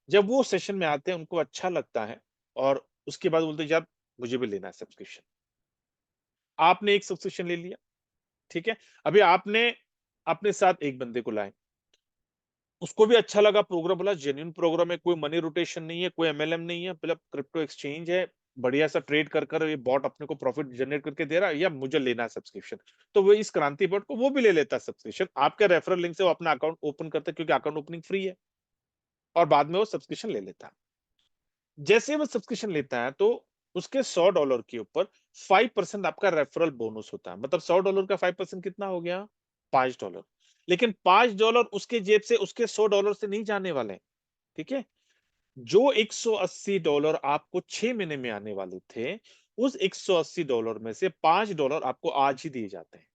जब वो सेशन में आते हैं, उनको अच्छा लगता है, और उसके बाद बोलते हैं यार मुझे भी लेना है सब्सक्रिप्शन। आपने एक सब्सक्रिप्शन ले लिया, ठीक है? अभी आपने अपने साथ एक बंदे को लाए, उसको भी अच्छा लगा प्रोग्राम, बोला जेन्युइन प्रोग्राम है, कोई मनी रोटेशन नहीं है, कोई एमएलएम नहीं है, मतलब क्रिप्टो एक्सचेंज है, बढ़िया सा ट्रेड कर कर ये बॉट अपने को प्रॉफिट जनरेट करके दे रहा है, या मुझे लेना है सब्सक्रिप्शन। तो वो इस क्रांति बॉट को वो भी ले लेता है सब्सक्रिप्शन। आपके रेफरल लिंक से वो अपना अकाउंट ओपन करता है, क्योंकि अकाउंट ओपनिंग फ्री है, और बाद में वो सब्सक्रिप्शन ले लेता है। जैसे वो सब्सक्रिप्शन लेता है, तो उसके $100 के ऊपर 5% आपका रेफरल बोनस होता है। मतलब $100 का 5% कितना हो गया? $5। लेकिन $5 उसके जेब से, उसके $100 से नहीं जाने वाले हैं, ठीक है? जो $180 आपको 6 महीने में आने वाले थे, उस $180 में से $5 आपको आज ही दिए जाते हैं।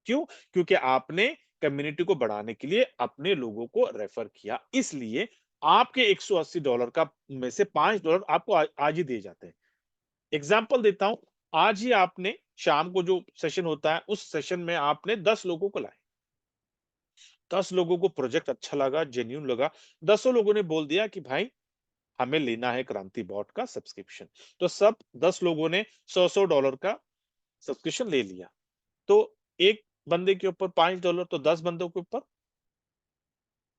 क्यों? क्योंकि आपने कम्युनिटी को बढ़ाने के लिए अपने लोगों को रेफर किया। इसलिए आपके $180 का में से $5 आपको आज ही दिए जाते हैं। एग्जाम्पल देता हूं, आज ही आपने शाम को जो सेशन होता है, उस सेशन में आपने 10 लोगों को लाए। 10 लोगों को प्रोजेक्ट अच्छा लगा, जेन्युइन लगा, 10 लोगों ने बोल दिया कि भाई हमें लेना है क्रांति बॉट का सब्सक्रिप्शन। तो सब 10 लोगों ने $100 का सब्सक्रिप्शन ले लिया। तो एक बंदे के ऊपर $5, तो 10 बंदों के ऊपर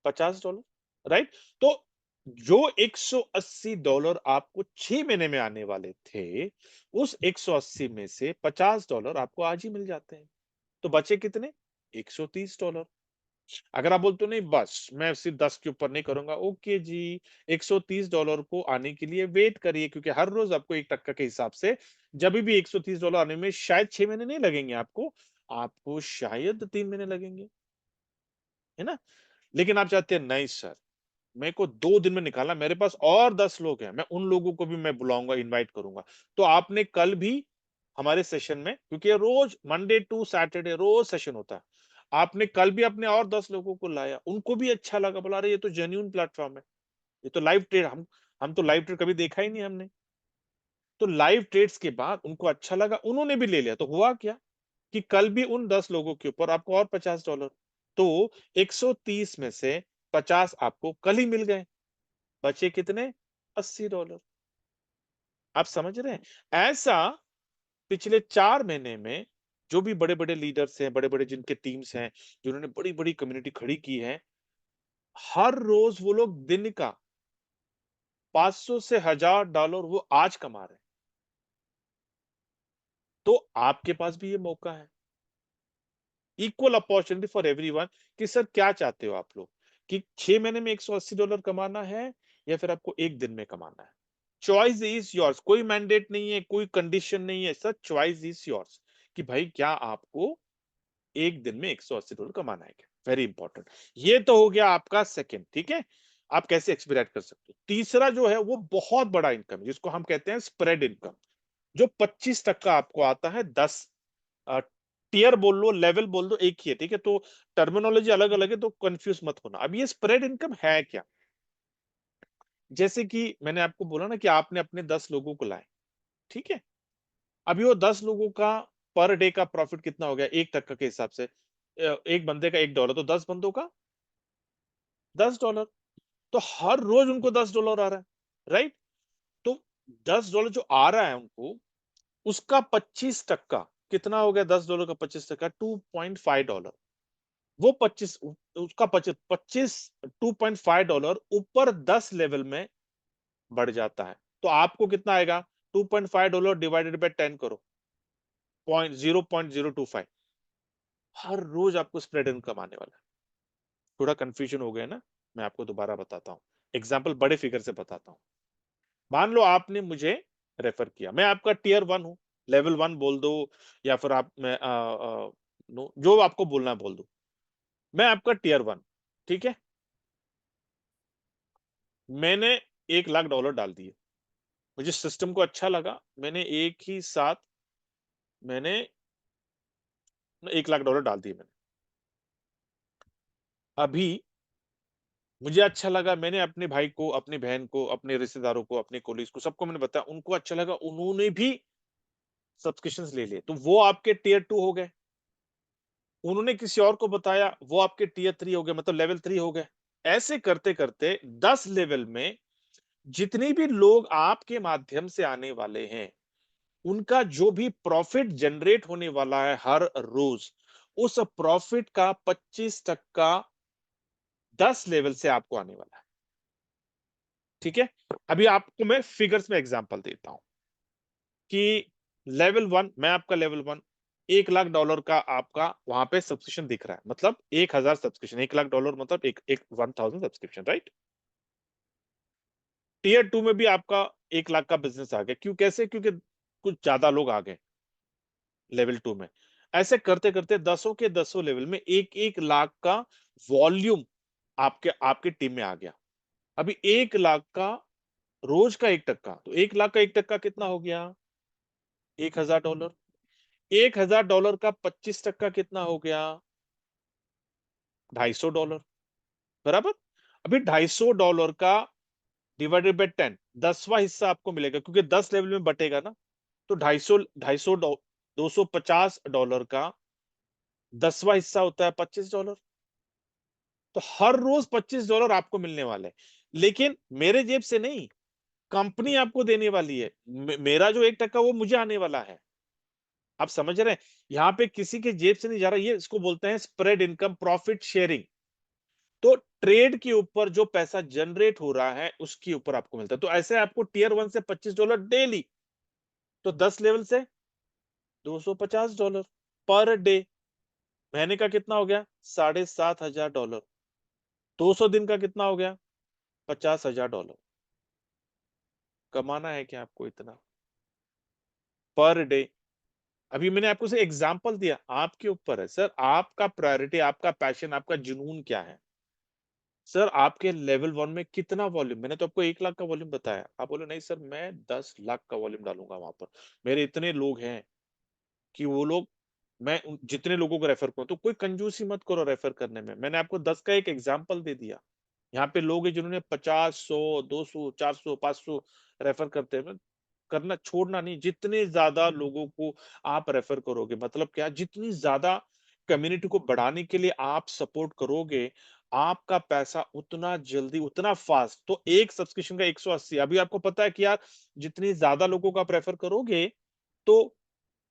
$50, राइट? तो जो $180 आपको 6 महीने में आने वाले थे, उस 180 में से $50 आपको आज ही मिल जाते हैं। तो बचे कितने? $130। अगर आप बोलते हो नहीं बस मैं सिर्फ 10 के ऊपर नहीं करूंगा, ओके जी, $130 को आने के लिए वेट करिए, क्योंकि हर रोज आपको 1% के हिसाब से जब भी $130 आने में शायद 6 महीने नहीं लगेंगे आपको, आपको शायद 3 महीने लगेंगे, है ना? लेकिन आप चाहते हैं नहीं सर, मेरे को 2 दिन में निकालना, मेरे पास और 10 लोग हैं, मैं उन लोगों को भी मैं बुलाऊंगा, इनवाइट करूंगा। तो आपने कल भी हमारे सेशन में, क्योंकि रोज मंडे टू सैटरडे रोज सेशन होता है, आपने कल भी अपने और 10 लोगों को लाया, उनको भी अच्छा लगा, बोला अरे ये तो जेन्युइन प्लेटफॉर्म है, ये तो लाइव ट्रेड, हम तो लाइव ट्रेड कभी देखा ही नहीं हमने। तो लाइव ट्रेड्स के बाद उनको अच्छा लगा, उन्होंने भी ले लिया, तो हुआ क्या कि कल भी उन 10 लोगों के ऊपर आपको और $50, तो 130 में से 50 आपको कल ही मिल गए, बचे कितने? $80। आप समझ रहे हैं? ऐसा पिछले 4 महीने में जो भी बड़े-बड़े लीडर्स हैं, बड़े-बड़े जिनके टीम्स हैं, जिन्होंने बड़ी-बड़ी कम्युनिटी खड़ी की है, हर रोज वो लोग दिन का 500 से $1000 वो आज कमा रहे हैं। तो आपके पास भी ये मौका है। इक्वल अपॉर्चुनिटी फॉर एवरीवन, कि सर क्या चाहते हो आप लोग, कि 6 महीने में $180 कमाना है या फिर आपको 1 दिन में कमाना है? चॉइस इज योर्स, कोई मैंडेट नहीं है, कोई कंडीशन नहीं है सर, चॉइस इज योर्स, कि भाई क्या आपको 1 दिन में $180 कमाना है क्या? Very important. ये तो हो गया आपका सेकंड, ठीक है? आप कैसे एक्सपेरिमेंट कर सकते हो। तीसरा जो है वो बहुत बड़ा इनकम है, जिसको हम कहते हैं स्प्रेड इनकम, जो 25% आपको आता है। 10 टियर बोल लो, लेवल बोल दो, एक ही है, ठीक है? तो टर्मिनोलॉजी अलग अलग है, तो कंफ्यूज मत होना। अब ये स्प्रेड इनकम है क्या? जैसे कि मैंने आपको बोला ना कि आपने अपने 10 लोगों को लाए, ठीक है? अभी वो 10 लोगों का पर डे का प्रॉफिट कितना हो गया 1% के हिसाब से? एक बंदे का $1, तो 10 बंदों का $10। तो हर रोज उनको $10 आ रहा है, राइट? तो $10 जो आ रहा है उनको, उसका 25% कितना हो गया? $10 का 25% $2.5। वो 25, उसका 25 $2.5 ऊपर 10 लेवल में बढ़ जाता है, तो आपको कितना आएगा? $2.5 डिवाइडेड बाय 10 करो, 0.025। हर रोज आपको स्प्रेड इनकम आने वाला है। थोड़ा कंफ्यूजन हो गया ना? मैं आपको दोबारा बताता हूँ, एग्जाम्पल बड़े फिगर से बताता हूँ। मान लो आपने मुझे रेफर किया, मैं आपका टियर 1 हूँ, लेवल 1 बोल दो, या फिर आप मैं नो, जो आपको बोलना है बोल दो। मैं आपका टियर 1, ठीक है? मैंने $1 लाख डाल दिए, मुझे सिस्टम को अच्छा लगा, मैंने एक ही साथ मैंने $1 लाख डाल दिए मैंने। अभी मुझे अच्छा लगा, मैंने अपने भाई को, अपनी बहन को, अपने रिश्तेदारों को, अपने कोलीग्स को, सबको मैंने बताया, उनको अच्छा लगा, उन्होंने भी सब्सक्रिप्शंस ले लिए, तो वो आपके टियर 2 हो गए। उन्होंने किसी और को बताया, वो आपके टियर 3 हो गए, मतलब लेवल 3 हो गए। ऐसे करते-करते 10 लेवल में जितने भी लोग आपके माध्यम से आने वाले हैं, उनका जो भी प्रॉफिट जनरेट होने वाला है हर रोज, उस प्रॉफिट का 25% 10 लेवल से आपको आने वाला है, ठीक है? अभी आपको मैं फिगर्स में एग्जांपल देता हूं कि लेवल 1, मैं आपका लेवल 1, $1 लाख का आपका वहां पे सब्सक्रिप्शन दिख रहा है, मतलब 1000 सब्सक्रिप्शन, $1 लाख मतलब एक 1000 सब्सक्रिप्शन, राइट? टियर 2 में भी आपका 1 लाख का बिजनेस आ गया, क्यों, कैसे? क्योंकि कुछ ज्यादा लोग आ गए लेवल 2 में। ऐसे करते करते दसों के दसों लेवल में एक एक लाख का वॉल्यूम आपके आपके टीम में आ गया। अभी 1 लाख का रोज का 1%, तो 1 लाख का 1% कितना हो गया? $1000। $1000 का 25% कितना हो गया? $250, बराबर? अभी $250 का डिवाइडेड बाय 10, 10वां हिस्सा आपको मिलेगा, क्योंकि 10 लेवल में बटेगा ना। तो 250 $250 का 10वां हिस्सा होता है $25। तो हर रोज $25 आपको मिलने वाले हैं, लेकिन मेरे जेब से नहीं, कंपनी आपको देने वाली है। मेरा जो 1% वो मुझे आने वाला है। आप समझ रहे हैं? यहाँ पे किसी के जेब से नहीं जा रहा, ये इसको बोलते हैं स्प्रेड इनकम, प्रॉफिट शेयरिंग। तो ट्रेड के ऊपर जो पैसा जनरेट हो रहा है उसके ऊपर आपको मिलता है। तो ऐसे आपको टियर 1 से $25 डेली, तो 10 लेवल से $250 पर डे। महीने का कितना हो गया? $7,500। 200 दिन का कितना हो गया? $50,000। कमाना है क्या आपको इतना पर डे? अभी मैंने आपको सिर्फ एग्जांपल दिया, आपके ऊपर है सर, आपका प्रायोरिटी, आपका पैशन, आपका जुनून क्या है? सर आपके लेवल 1 में कितना वॉल्यूम? मैंने तो आपको 1 लाख का वॉल्यूम बताया, आप बोले नहीं सर मैं 10 लाख का वॉल्यूम डालूंगा वहां पर, मेरे इतने लोग हैं कि वो लोग, मैं जितने लोगों को रेफर करूं। तो कोई कंजूसी मत करो रेफर करने में, मैंने आपको 10 का एक एग्जांपल दे दिया। यहाँ पे लोग हैं जिन्होंने 50, 100, 200, 400, 500 रेफर करते हैं। करना छोड़ना नहीं, जितने ज्यादा लोगों को आप रेफर करोगे, मतलब क्या, जितनी ज्यादा कम्युनिटी को बढ़ाने के लिए आप सपोर्ट करोगे, आपका पैसा उतना जल्दी, उतना फास्ट। तो एक सब्सक्रिप्शन का 180, अभी आपको पता है कि यार जितनी ज्यादा लोगों को आप रेफर करोगे, तो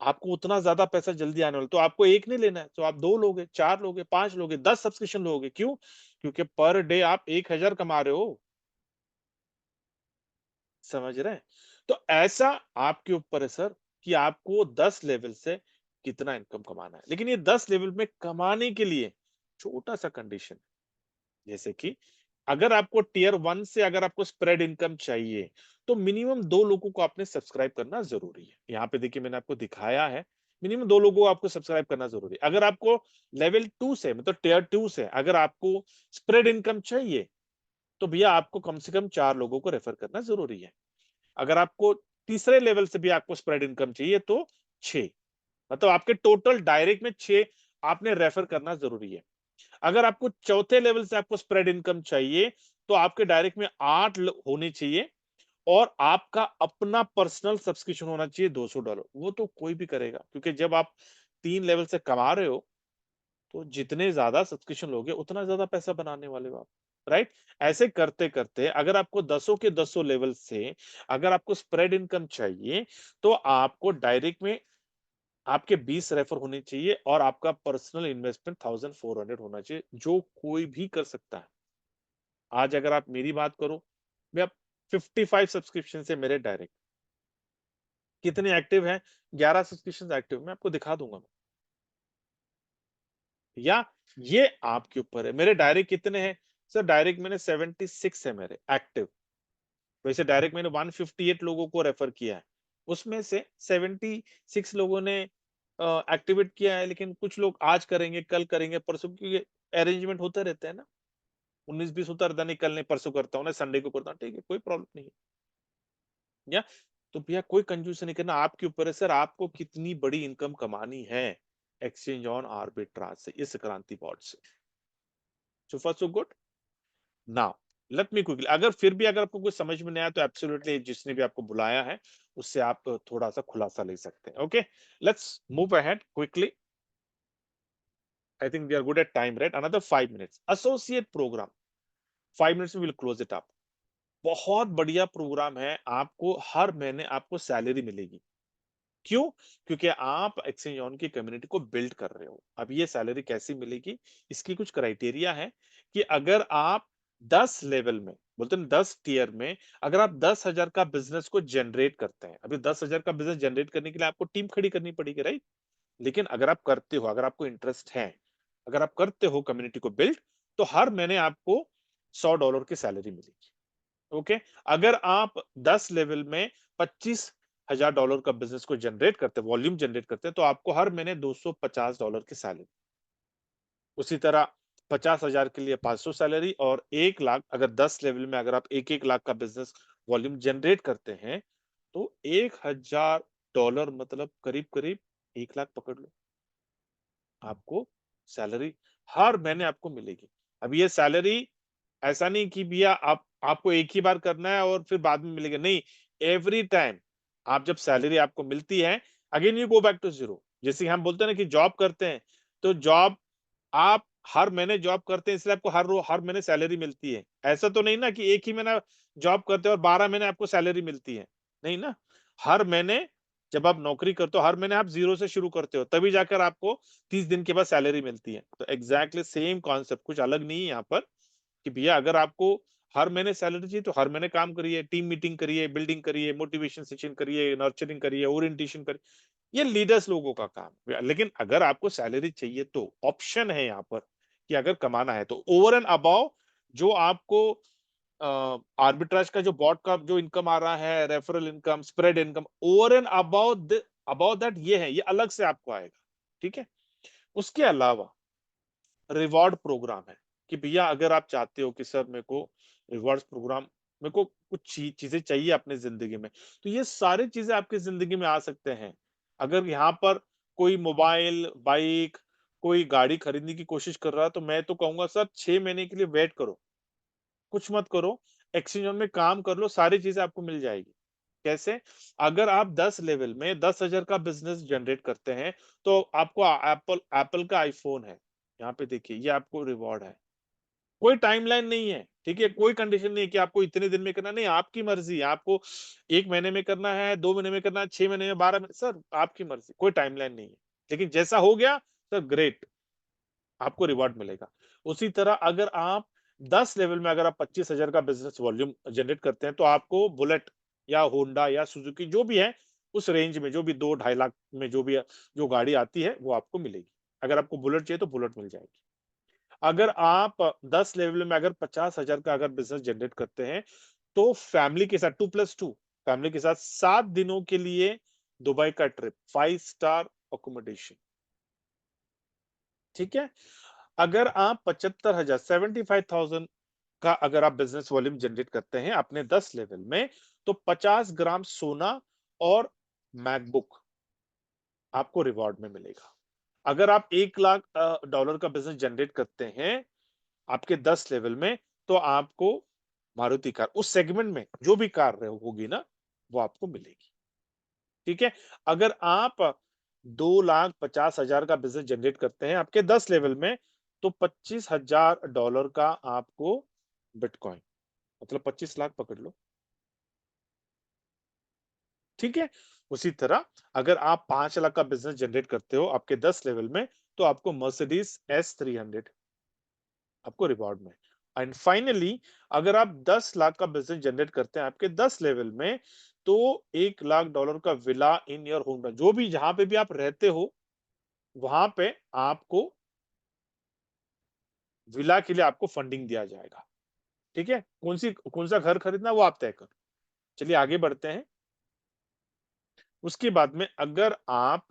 आपको उतना ज्यादा पैसा जल्दी आने वाला। तो आपको एक नहीं लेना है, तो आप दो लोगे, चार लोगे, पांच लोगे, 10 सब्सक्रिप्शन लोगे। क्यों? क्योंकि पर डे आप 1,000 कमा रहे हो। समझ रहे हैं? तो ऐसा आपके ऊपर है सर कि आपको 10 लेवल से कितना इनकम कमाना है। लेकिन ये 10 लेवल में कमाने के लिए छोटा सा कंडीशन, जैसे कि अगर आपको टियर 1 से अगर आपको स्प्रेड इनकम चाहिए, तो मिनिमम 2 लोगों को आपने सब्सक्राइब करना ज़रूरी है। यहाँ पे देखिए मैंने आपको दिखाया है, मिनिमम 2 लोगों को आपको सब्सक्राइब करना ज़रूरी है। अगर आपको लेवल 2 से, मतलब टियर 2 से अगर आपको स्प्रेड इनकम चाहिए, तो भैया आपको कम से कम 4 लोगों को रेफर करना ज़रूरी है। अगर आपको तीसरे लेवल से भी आपको स्प्रेड इनकम चाहिए, तो 6, मतलब आपके टोटल डायरेक्ट में 6 आपने रेफर करना ज़रूरी है। अगर आपको चौथे लेवल से आपको स्प्रेड इनकम चाहिए, तो आपके डायरेक्ट में 8 होने चाहिए, और आपका अपना पर्सनल सब्सक्रिप्शन होना चाहिए $200। वो तो कोई भी करेगा, क्योंकि जब आप 3 लेवल से कमा रहे हो, तो जितने ज्यादा सब्सक्रिप्शन लोगे उतना ज्यादा पैसा बनाने वाले हो आप, राइट? ऐसे करते करते अगर आपको दसों के दसों लेवल से अगर आपको स्प्रेड इनकम चाहिए, तो आपको डायरेक्ट में आपके 20 रेफर होने चाहिए, और आपका पर्सनल इन्वेस्टमेंट 1400 होना चाहिए, जो कोई भी कर सकता है। आज अगर आप मेरी बात करो, मैं अब 55 सब्सक्रिप्शन से मेरे डायरेक्ट कितने एक्टिव हैं? 11 सब्सक्रिप्शन एक्टिव, मैं आपको दिखा दूंगा। या ये आपके ऊपर है। मेरे डायरेक्ट कितने हैं? सर डायरेक्ट मैंने 76 है मेरे एक्टिव। वैसे डायरेक्ट मैंने 158 लोगों को रेफर किया है, उसमें से 76 लोगों ने एक्टिवेट किया है, लेकिन कुछ लोग आज करेंगे, कल करेंगे, परसों, क्योंकि अरेंजमेंट होते रहते हैं ना। 19-20 होता रहता, नहीं कल नहीं परसों करता हूँ ना, संडे को करता हूँ, ठीक है, कोई प्रॉब्लम नहीं है। या तो भैया कोई कंजूस नहीं करना, आपके ऊपर है सर, आपको कितनी बड़ी इनकम कमानी है एक्सचेंज ऑन आर्बिट्राज से, इस क्रांति बॉट से। So far so good. Now let me quickly, अगर फिर भी अगर आपको कुछ समझ में नहीं आया, तो एब्सोल्युटली जिसने भी आपको बुलाया है उससे आप थोड़ा सा खुलासा ले सकते हैं। Okay, let's move ahead quickly. I think we are good at time, right? Another 5 minutes associate programme, 5 minutes में विल क्लोज इट अप। बहुत बढ़िया प्रोग्राम है, आपको हर महीने आपको सैलरी मिलेगी। क्यों? क्योंकि आप एक्सचेंज ऑन की कम्युनिटी को बिल्ड कर रहे हो। अब ये सैलरी कैसी मिलेगी? इसकी कुछ क्राइटेरिया है कि अगर आप 10 लेवल में, बोलते हैं 10 टियर में, अगर आप 10,000 का बिजनेस को जनरेट करते हैं, अभी 10,000 का बिजनेस जनरेट करने के लिए आपको टीम खड़ी करनी पड़ेगी, राइट? लेकिन अगर आप करते हो, अगर आपको इंटरेस्ट है, अगर आप करते हो कम्युनिटी को बिल्ड, तो हर महीने आपको $100 की सैलरी मिलेगी। ओके, अगर आप 10 लेवल में $25,000 का बिजनेस को जनरेट करते हैं, वॉल्यूम जनरेट करते हैं, तो आपको हर महीने $250 की सैलरी। उसी तरह 50,000 के लिए 500 सैलरी, और 1 लाख, अगर 10 लेवल में अगर आप 1-1 लाख का बिजनेस वॉल्यूम जनरेट करते हैं, तो $1,000 मतलब करीब करीब 1 लाख पकड़ लो, आपको सैलरी हर महीने आपको मिलेगी। अब ये सैलरी ऐसा नहीं कि भैया आप, आपको एक ही बार करना है और फिर बाद में मिलेगा, नहीं, एवरी टाइम आप जब सैलरी आपको मिलती है, again you go back to zero. जैसे हम बोलते हैं ना कि जॉब करते हैं, तो जॉब आप हर महीने जॉब करते हैं इसलिए आपको हर महीने सैलरी मिलती है, ऐसा तो नहीं ना कि एक ही महीना जॉब करते हो और 12 महीने आपको सैलरी मिलती है, नहीं ना। हर महीने जब आप नौकरी करते हो, हर महीने आप जीरो से शुरू करते हो, तभी जाकर आपको 30 दिन के बाद सैलरी मिलती है। तो एग्जैक्टली सेम कॉन्सेप्ट, कुछ अलग नहीं है यहाँ पर, कि भैया अगर आपको हर महीने सैलरी चाहिए तो हर महीने काम करिए, टीम मीटिंग करिए, बिल्डिंग करिए, मोटिवेशन सेशन करिए, नर्चरिंग करिए, ओरिएंटेशन करिए, ये लीडर्स लोगों का काम है। लेकिन अगर आपको सैलरी चाहिए तो ऑप्शन है यहाँ पर, कि अगर कमाना है तो ओवर एंड अबाव जो आपको आर्बिट्राज का जो बॉट का जो इनकम आ रहा है, referral income, spread income, over and above that ये है, ये अलग से आपको आएगा। ठीक है। उसके अलावा रिवॉर्ड प्रोग्राम है, कि भैया अगर आप चाहते हो कि सर मेरे को रिवॉर्ड्स प्रोग्राम, मेरे को कुछ चीजें चाहिए अपनी जिंदगी में, तो ये सारी चीजें आपकी जिंदगी में आ सकते हैं। अगर यहाँ पर कोई मोबाइल, बाइक, कोई गाड़ी खरीदने की कोशिश कर रहा है, तो मैं तो कहूंगा सर 6 महीने के लिए वेट करो, कुछ मत करो, एक्सचेंज में काम कर लो, सारी चीजें आपको मिल जाएगी। कैसे? अगर आप 10 लेवल में 10,000 का बिजनेस जनरेट करते हैं, तो आपको एप्पल एप्पल का आईफोन है, यहाँ पे देखिए ये आपको रिवॉर्ड है। कोई टाइमलाइन नहीं है, ठीक है? कोई कंडीशन नहीं है कि आपको इतने दिन में करना, नहीं, आपकी मर्जी है, आपको 1 महीने में करना है, 2 महीने में करना है, 6 महीने में, 12 महीने, सर आपकी मर्जी, कोई टाइमलाइन नहीं है। लेकिन जैसा हो गया, सर ग्रेट, आपको रिवॉर्ड मिलेगा। उसी तरह अगर आप 10 लेवल में अगर आप 25,000 का बिजनेस वॉल्यूम जनरेट करते हैं, तो आपको बुलेट या होंडा या सुजुकी जो भी है, उस रेंज में जो भी 2 ढाई लाख में जो भी जो गाड़ी आती है, वो आपको मिलेगी। अगर आपको बुलेट चाहिए तो बुलेट मिल जाएगी। अगर आप 10 लेवल में अगर 50,000 का अगर बिजनेस जनरेट करते हैं, तो फैमिली के साथ 2+2 फैमिली के साथ 7 दिनों के लिए दुबई का ट्रिप, 5 स्टार अकोमोडेशन। ठीक है। अगर आप 75,000 75,000 का अगर आप बिजनेस वॉल्यूम जनरेट करते हैं अपने 10 लेवल में, तो 50 ग्राम सोना और मैकबुक आपको रिवॉर्ड में मिलेगा। अगर आप 1 लाख डॉलर का बिजनेस जनरेट करते हैं आपके 10 लेवल में, तो आपको मारुति कार, उस सेगमेंट में जो भी कार होगी ना, वो आपको मिलेगी। ठीक है। अगर आप 2,50,000 का बिजनेस जनरेट करते हैं आपके 10 लेवल में, तो $25,000 का आपको बिटकॉइन, मतलब 25 लाख पकड़ लो। ठीक है। उसी तरह अगर आप 5 लाख का बिजनेस जनरेट करते हो आपके 10 लेवल में, तो आपको मर्सिडीज S300 आपको रिवॉर्ड में। एंड फाइनली अगर आप 10 लाख का बिजनेस जनरेट करते हैं आपके 10 लेवल में, तो $1 लाख का विला इन योर होम, जो भी जहां पे भी आप रहते हो, वहां पे आपको विला के लिए आपको फंडिंग दिया जाएगा। ठीक है। कौन सा घर खरीदना वो आप तय करो। चलिए आगे बढ़ते हैं। उसके बाद में अगर आप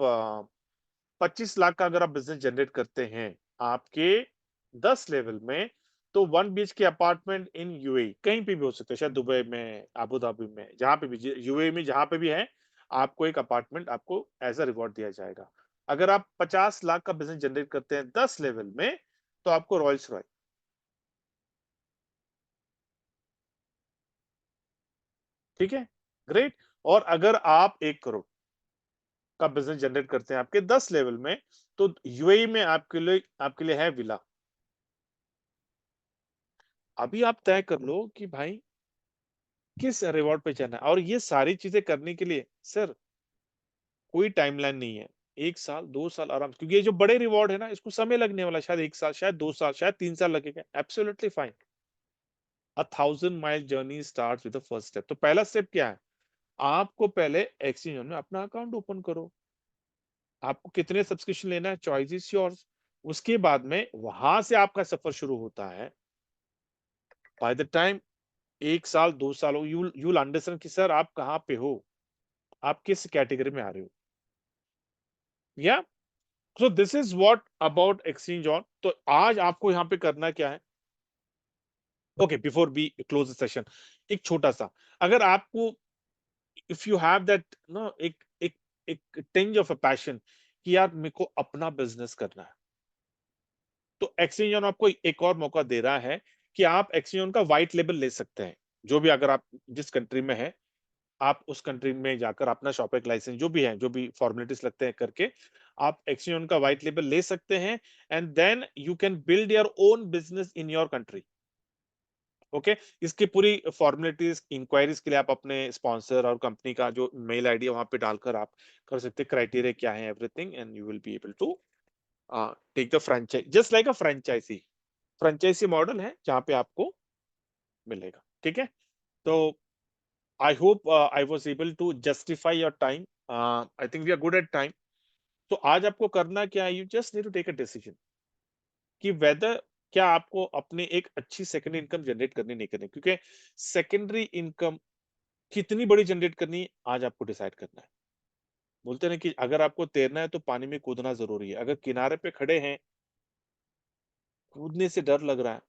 25 लाख का अगर आप बिजनेस जनरेट करते हैं आपके 10 लेवल में, तो 1 BHK के अपार्टमेंट इन यूएई, कहीं पे भी हो सकता है, शायद दुबई में, अबू धाबी में, जहां पे भी, यूएई में जहां पे भी है, आपको एक अपार्टमेंट आपको एज अ रिवॉर्ड दिया जाएगा। अगर आप 50 लाख का बिजनेस जनरेट करते हैं 10 लेवल में, तो आपको रॉयल्स रॉय। ठीक है। ग्रेट। और अगर आप 1 करोड़ का बिजनेस जनरेट करते हैं आपके 10 लेवल में, तो यूएई में आपके लिए है विला। अभी आप तय कर लो कि भाई किस रिवॉर्ड पे जाना है, और ये सारी चीजें करने के लिए सर कोई टाइमलाइन नहीं है। 1 साल 2 साल आराम से, क्योंकि ये जो बड़े रिवॉर्ड है ना, इसको समय लगने वाला है, शायद 1 साल, शायद 2 साल, शायद 3 साल लगेगा, absolutely fine. 1,000 mile journey start with the first step. तो पहला स्टेप क्या है? आपको पहले एक्सचेंज में अपना अकाउंट ओपन करो। आपको कितने सब्सक्रिप्शन लेना है, चॉइस इज योर्स। उसके बाद में वहां से आपका सफर शुरू होता है। बाय द टाइम 1 साल 2 साल हो, यू यूल अंडरस्टैंड कि सर आप कहाँ पे हो, आप किस कैटेगरी में आ रहे हो। Yeah so this is what about exchange on. तो आज आपको यहाँ पे करना क्या है? Okay, before we close the session, एक छोटा सा, अगर आपको, if you have that no, एक एक टिंज ऑफ अ पैशन कि यार मेरे को अपना बिजनेस करना है, तो एक्सचेंज ऑन आपको एक और मौका दे रहा है कि आप एक्सचेंज ऑन का व्हाइट लेबल ले सकते हैं। जो भी, अगर आप जिस कंट्री में है, आप उस कंट्री में जाकर अपना शॉप लाइसेंस जो भी है, जो भी फॉर्मेलिटीज लगते हैं करके, आप एक्सचेंज का व्हाइट लेबल ले सकते हैं, and then you can build your own business in your country. Okay, इसकी पूरी फॉर्मेलिटीज इंक्वायरीज के लिए आप अपने स्पॉन्सर और कंपनी का जो मेल आईडी है वहां पे डालकर आप कर सकते हैं, क्राइटेरिया क्या है, everything, and you will be able to take the franchise just like a franchisee. Franchisee model है जहां पे आपको मिलेगा। ठीक है, तो I hope I was able to justify your time. I think we are good at time. तो आज आपको करना क्या है, you just need to take a decision कि वेदर क्या आपको अपने एक अच्छी सेकेंडरी इनकम जनरेट करनी, नहीं करनी, क्योंकि सेकेंडरी इनकम कितनी बड़ी जनरेट करनी है, आज आपको डिसाइड करना है। बोलते हैं ना कि अगर आपको तैरना है तो पानी में कूदना जरूरी है। अगर किनारे पे खड़े हैं, कूदने से डर लग रहा है,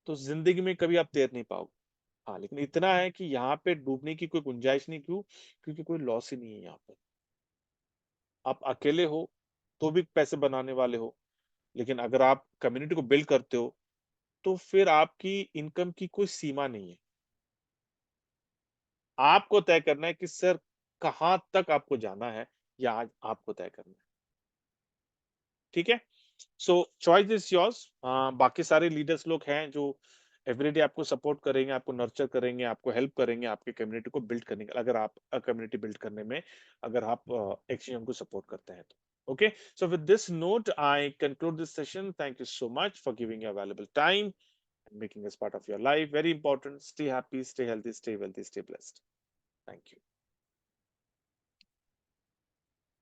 तो जिंदगी में कभी आप तैर नहीं पाओगे। हाँ, लेकिन इतना है कि यहाँ पे डूबने की कोई गुंजाइश नहीं। क्यों? क्योंकि कोई लॉस ही नहीं है यहाँ पे। आप अकेले हो तो भी पैसे बनाने वाले हो, लेकिन अगर आप कम्युनिटी को बिल्ड करते हो, तो फिर आपकी इनकम की कोई सीमा नहीं है। आपको तय करना है कि सर कहाँ तक आपको जाना है, या आज आपको तय करना है। ठीक है, सो चॉइस इज योर्स। बाकी सारे लीडर्स लोग हैं जो एवरीडे आपको सपोर्ट करेंगे, आपको नर्चर करेंगे, आपको हेल्प करेंगे आपके कम्युनिटी को बिल्ड करने का, अगर आप कम्युनिटी बिल्ड करने में, अगर आप एक्सचेंज को सपोर्ट करते हैं तो। Okay, so with this note I conclude this session. Thank you so much for giving your valuable time and making us part of your life. Very important. Stay happy, stay healthy, stay wealthy, stay blessed. Thank you.